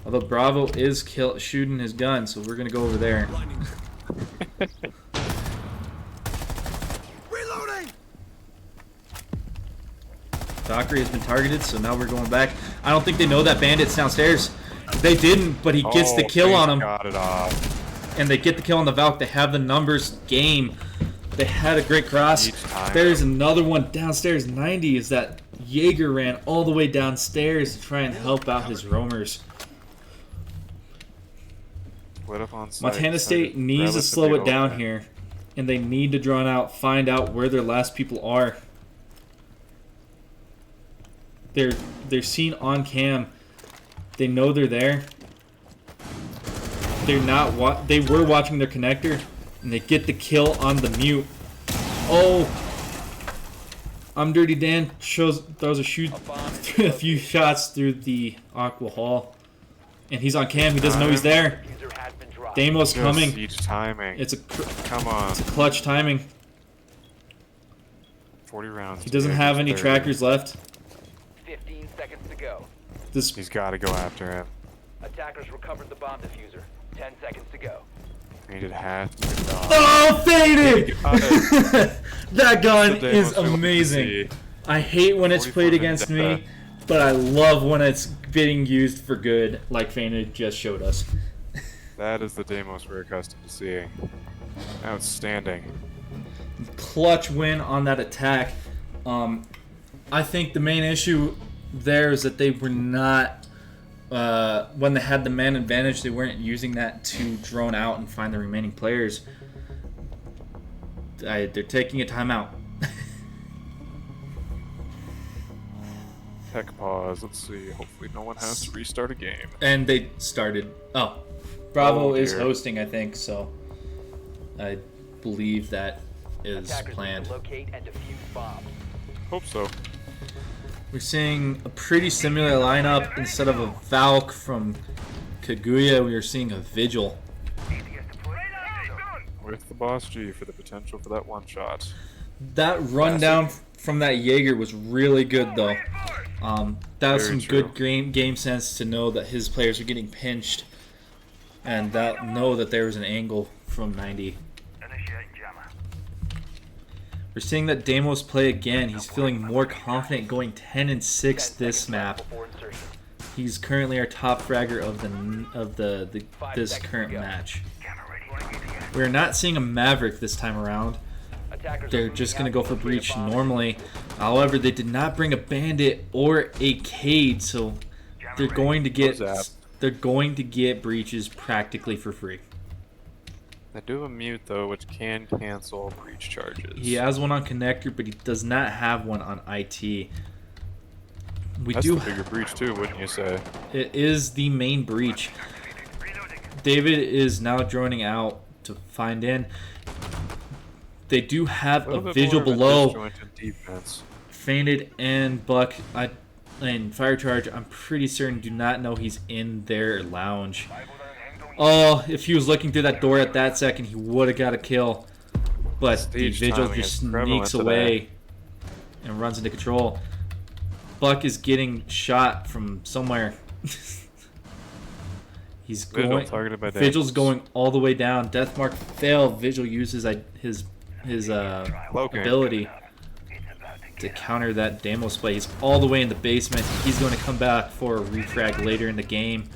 Although Bravo is shooting his gun, so we're gonna go over there. Valkyrie has been targeted, so now we're going back. I don't think they know that Bandit's downstairs. They didn't, but he gets the kill on him. Got it off. And they get the kill on the Valk. They have the numbers game. They had a great cross. There's another one downstairs. 90 is that Jaeger ran all the way downstairs to try and help out his roamers. Montana State needs to slow it down here. And they need to find out where their last people are. They're seen on cam. They know they're there. They're not. They were watching their connector, and they get the kill on the mute. Oh, I'm Dirty Dan. Throws a few shots through the Aqua Hall, and he's on cam. He doesn't know he's there. Deimos coming. Timing. Come on. It's a clutch timing. 40 rounds. He doesn't have any trackers left. 15 seconds to go. He's got to go after him. Attackers recovered the bomb diffuser. 10 seconds to go. Needed hat. Oh, faded! That gun is amazing. I hate when it's played against me, but I love when it's being used for good, like Faded just showed us. That is the Deimos we're accustomed to seeing. Outstanding. Clutch win on that attack. I think the main issue there is that they were not, when they had the man advantage, they weren't using that to drone out and find the remaining players. They're taking a timeout. Tech pause. Let's see. Hopefully no one has to restart a game. And they started. Oh, Bravo is hosting, I think, so I believe that is planned. Locate and defuse bombs. Hope so. We're seeing a pretty similar lineup. Instead of a Valk from Kaguya, we are seeing a Vigil. With the boss G for the potential for that one shot. That rundown from that Jaeger was really good, though. That was some good game sense to know that his players are getting pinched, and know that there was an angle from 90. We're seeing that Deimos play again. He's feeling more confident going 10-6 this map. He's currently our top fragger of this current match. We're not seeing a Maverick this time around. They're just going to go for breach normally. However, they did not bring a bandit or a Cade, so they're going to get breaches practically for free. They do have a mute though, which can cancel breach charges. He has one on connector, but he does not have one on IT. That's the bigger breach too, wouldn't you say? It is the main breach. David is now droning out to find in. They do have a visual below. Fainted and Buck and Fire Charge, I'm pretty certain, do not know he's in their lounge. Oh, if he was looking through that door at that second, he would have got a kill. But the Vigil just sneaks away and runs into control. Buck is getting shot from somewhere. He's going. Vigil's going all the way down. Deathmark failed. Vigil uses his ability to counter that Deimos play. He's all the way in the basement. He's going to come back for a refrag later in the game.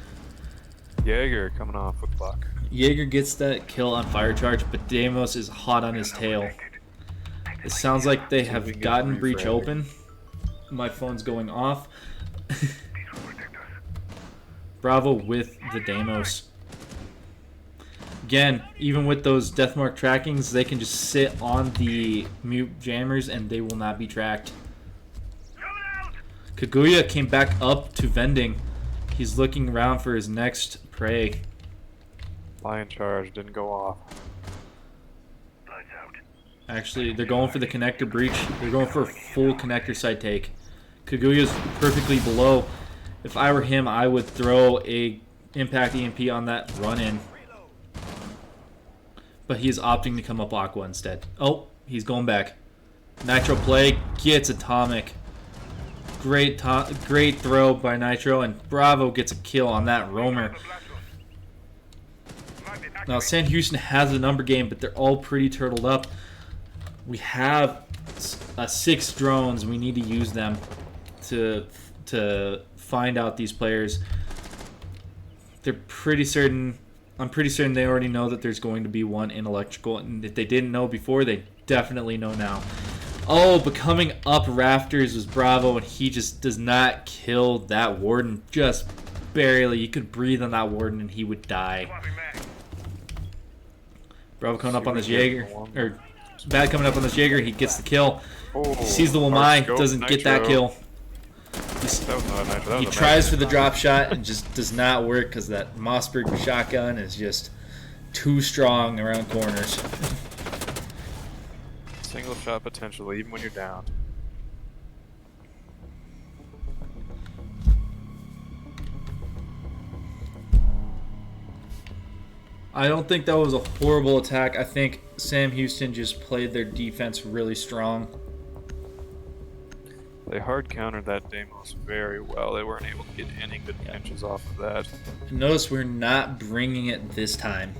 Jaeger coming off with Buck. Jaeger gets that kill on Fire Charge, but Deimos is hot on his tail. It sounds like they have gotten breach open. My phone's going off. Bravo with the Deimos. Again, even with those Deathmark trackings, they can just sit on the mute jammers and they will not be tracked. Kaguya came back up to vending. He's looking around for his next prey. Lion charge didn't go off. Actually, they're going for the connector breach. They're going for a full connector side take. Kaguya's perfectly below. If I were him, I would throw a impact EMP on that run-in. But he is opting to come up Aqua instead. Oh, he's going back. Nitro play gets atomic. Great throw by Nitro, and Bravo gets a kill on that roamer. Now, Sam Houston has a number game, but they're all pretty turtled up. We have 6 drones. We need to use them to find out these players. They're pretty certain. I'm pretty certain they already know that there's going to be one in electrical, and if they didn't know before, they definitely know now. Oh, but coming up rafters was Bravo, and he just does not kill that Warden. Just barely. You could breathe on that Warden, and he would die. Bravo coming up on this Jaeger, or Bad coming up on this Jaeger. He gets the kill. He sees the Wamai, doesn't get that kill. He tries for the drop shot and just does not work because that Mossberg shotgun is just too strong around corners. Single shot potential even when you're down. I don't think that was a horrible attack. I think Sam Houston just played their defense really strong. They hard countered that Deimos very well. They weren't able to get any good pinches off of that. Notice we're not bringing it this time.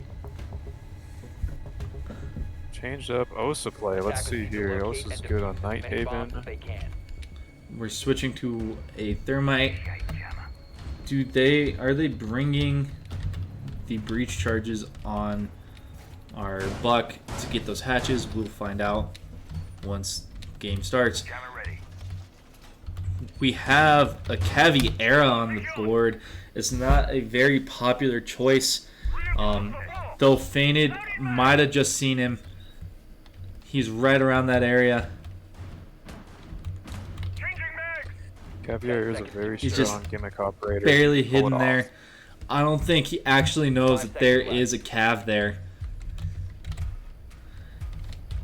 Changed up Osa play. Let's see here. Osa's good on Night Haven. We're switching to a Thermite. Are they bringing the breach charges on our Buck to get those hatches? We'll find out once game starts. We have a Caviera on the board. It's not a very popular choice. Though Fainted might have just seen him. He's right around that area. Caviera is a very strong gimmick operator. Barely hidden there. I don't think he actually knows that there is a Cav there.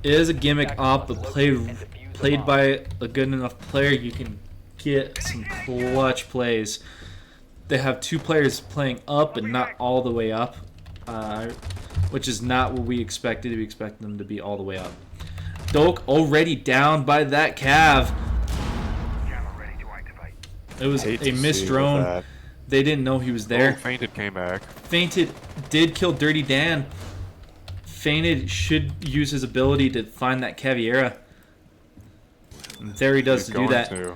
It is a gimmick op, but played by a good enough player, you can get some clutch plays. They have 2 players playing up, but not all the way up, which is not what we expected. We expected them to be all the way up. Doak already down by that Cav. It was a missed drone. They didn't know he was there. Fainted came back. Fainted did kill Dirty Dan. Fainted should use his ability to find that Caviera. And there he does He's to do that. going to.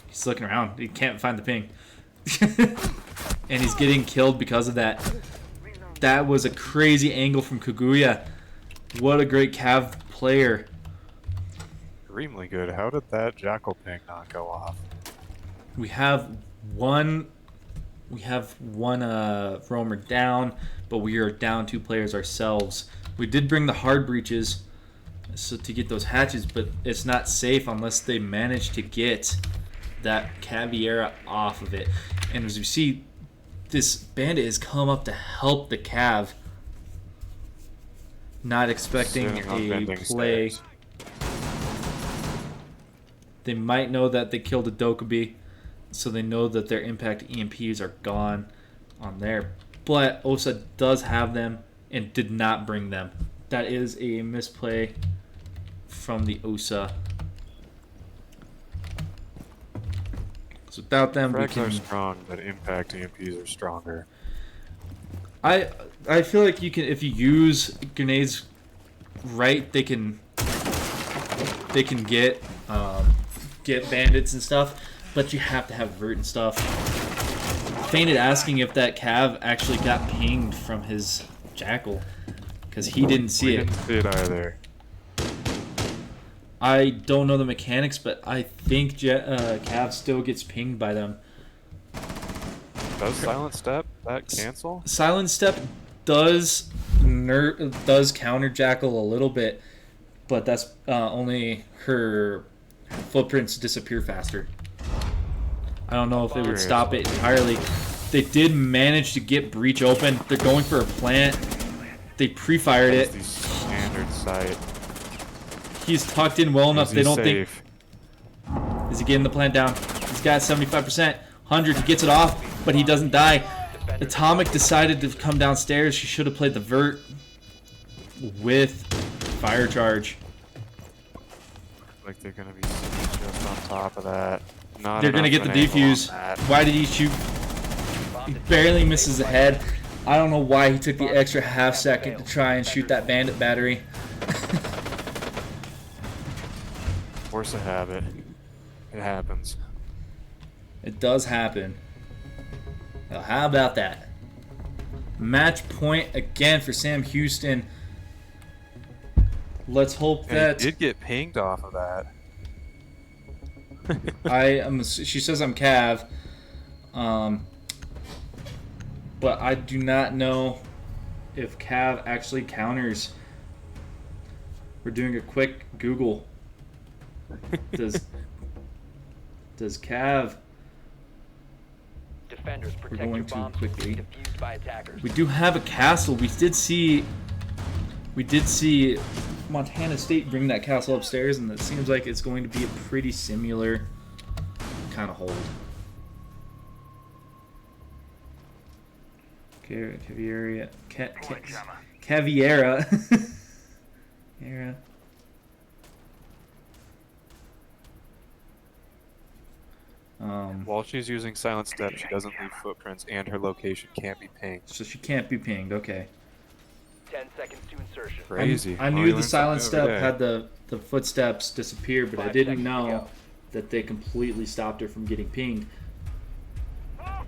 He's looking around. He can't find the ping. And he's getting killed because of that. That was a crazy angle from Kaguya. What a great Cav player. Extremely good. How did that Jackal ping not go off? We have one roamer down, but we are down 2 players ourselves. We did bring the hard breaches so to get those hatches, but it's not safe unless they manage to get that Caviera off of it. And as you see, this bandit has come up to help the Cav. Not expecting Sitting on a bending play. stairs. They might know that they killed a Dokkaebi, so they know that their impact EMPs are gone on there. But Osa does have them and did not bring them. That is a misplay from the Osa. So without them, we Frags are can. strong, but impact EMPs are stronger. I feel like you can, if you use grenades right, they can get bandits and stuff, but you have to have vert and stuff. Fainted asking if that Cav actually got pinged from his Jackal, because he didn't see it. Didn't see it either. I don't know the mechanics, but I think Cav still gets pinged by them. Does Silent Step that cancel? Silent Step does counter Jackal a little bit, but that's only her footprints disappear faster. I don't know if it would stop it entirely. They did manage to get breach open. They're going for a plant. They pre-fired it. The standard sight. He's tucked in well enough. They don't Safe. think. Is he getting the plant down? He's got 75%. 100. He gets it off, but he doesn't die. Atomic decided to come downstairs. She should have played the vert with fire charge. Like they're gonna be just on top of that. Not They're gonna enough get the of an angle defuse. on that. Why did he shoot? He barely misses the head. I don't know why he took the extra half second to try and shoot that bandit battery. Force of habit. It happens. It does happen. Well, how about that? Match point again for Sam Houston. Let's hope And that he did get pinged off of that. she says I'm Cav, but I do not know if Cav actually counters. We're doing a quick Google. Does Cav? Defenders, We're protect your going to bombs from quickly. being defused by attackers. We do have a castle. We did see Montana State bring that castle upstairs, and it seems like it's going to be a pretty similar kind of hold. Caviera. Era. While she's using Silent Step, she doesn't leave footprints, and her location can't be pinged. So she can't be pinged. Okay. 10 seconds to insertion. Crazy. I Oh, knew we the learned silent something every step day. had the footsteps disappear, but I 5 didn't seconds to know go. that they completely stopped her from getting pinged.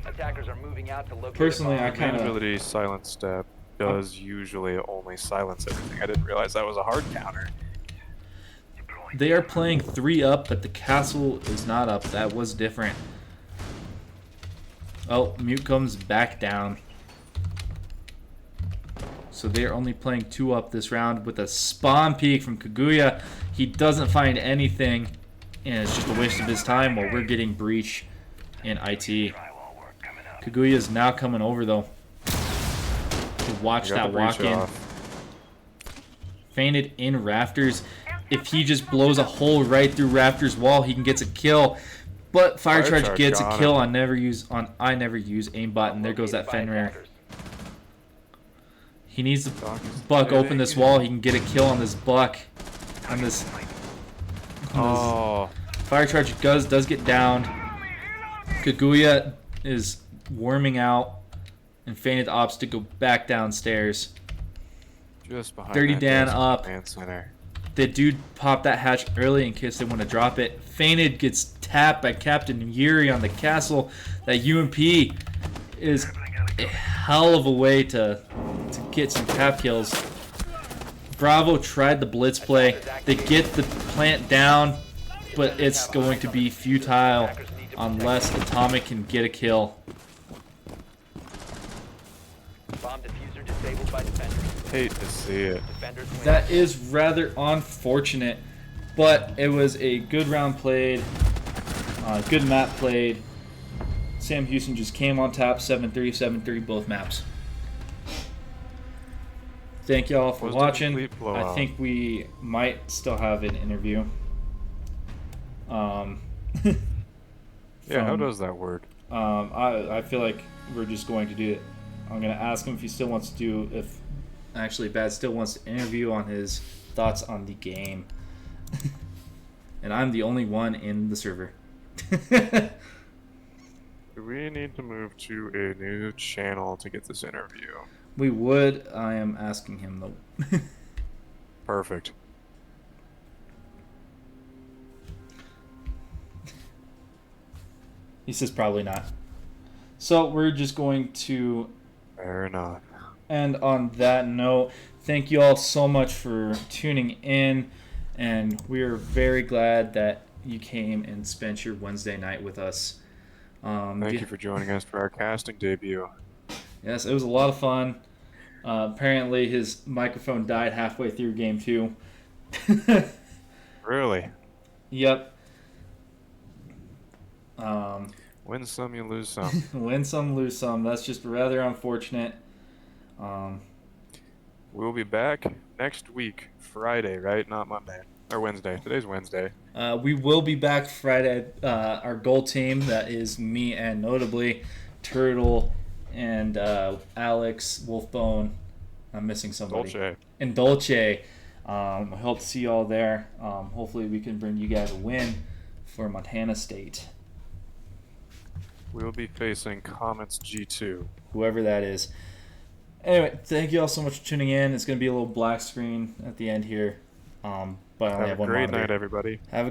Attackers are moving out to locate Personally, a I bomb. kinda- Ability Silent Step does usually only silence everything. I didn't realize that was a hard counter. They are playing 3 up, but the castle is not up. That was different. Oh, Mute comes back down. So they're only playing 2 up this round with a spawn peek from Kaguya. He doesn't find anything, and it's just a waste of his time while we're getting breach in IT. Kaguya is now coming over, though, to watch Got that the breach walk-in. off. Fainted in Rafters. If he just blows a hole right through Rafters' wall, he can get a kill. But Fire Charge Charge gets a got kill him. I never use aimbot, and there goes that Located by Fenrir. attackers. He needs to Doc is buck open hitting. this wall. He can get a kill on this buck. On this. Oh, Fire Charge does get downed. Kaguya is worming out, and Fainted opts to go back downstairs. just behind Dirty that Dan desk, up. Man center. The dude popped that hatch early in case they want to drop it. Fainted, gets tapped by Captain Yuri on the castle. That UMP is a hell of a way to get some cap kills. Bravo tried the blitz play. They get the plant down, but it's going to be futile unless Atomic can get a kill. Bomb diffuser disabled by defenders. Hate to see it. Defenders win. That is rather unfortunate, but it was a good round played, good map played. Sam Houston just came on top, 7-3, 7-3, both maps. Thank y'all for Was a watching. complete blowout. I think we might still have an interview. Yeah, how from- does that work? I feel like we're just going to do it. I'm going to ask him if he still wants to do, if actually Bad still wants to interview on his thoughts on the game. And I'm the only one in the server. Do we need to move to a new channel to get this interview? We would. I am asking him though. Perfect. He says probably not. So we're just going to Fair enough. end on that note. Thank you all so much for tuning in, and we are very glad that you came and spent your Wednesday night with us. Thank you for joining us for our casting debut. Yes, it was a lot of fun. Apparently his microphone died halfway through game 2. Really? Yep. Win some, you lose some. Win some, lose some. That's just rather unfortunate. We'll be back next week, Friday, right? Not Monday. Or Wednesday. Today's Wednesday. We will be back Friday. Our goal team, that is me and Notably, Turtle, and Alex, Wolfbone. I'm missing somebody. Dolce. And Dolce. I hope to see you all there. Hopefully we can bring you guys a win for Montana State. We'll be facing Comets G2. Whoever that is. Anyway, thank you all so much for tuning in. It's going to be a little black screen at the end here. But I only Have have a one great monitor. night, everybody. Have a good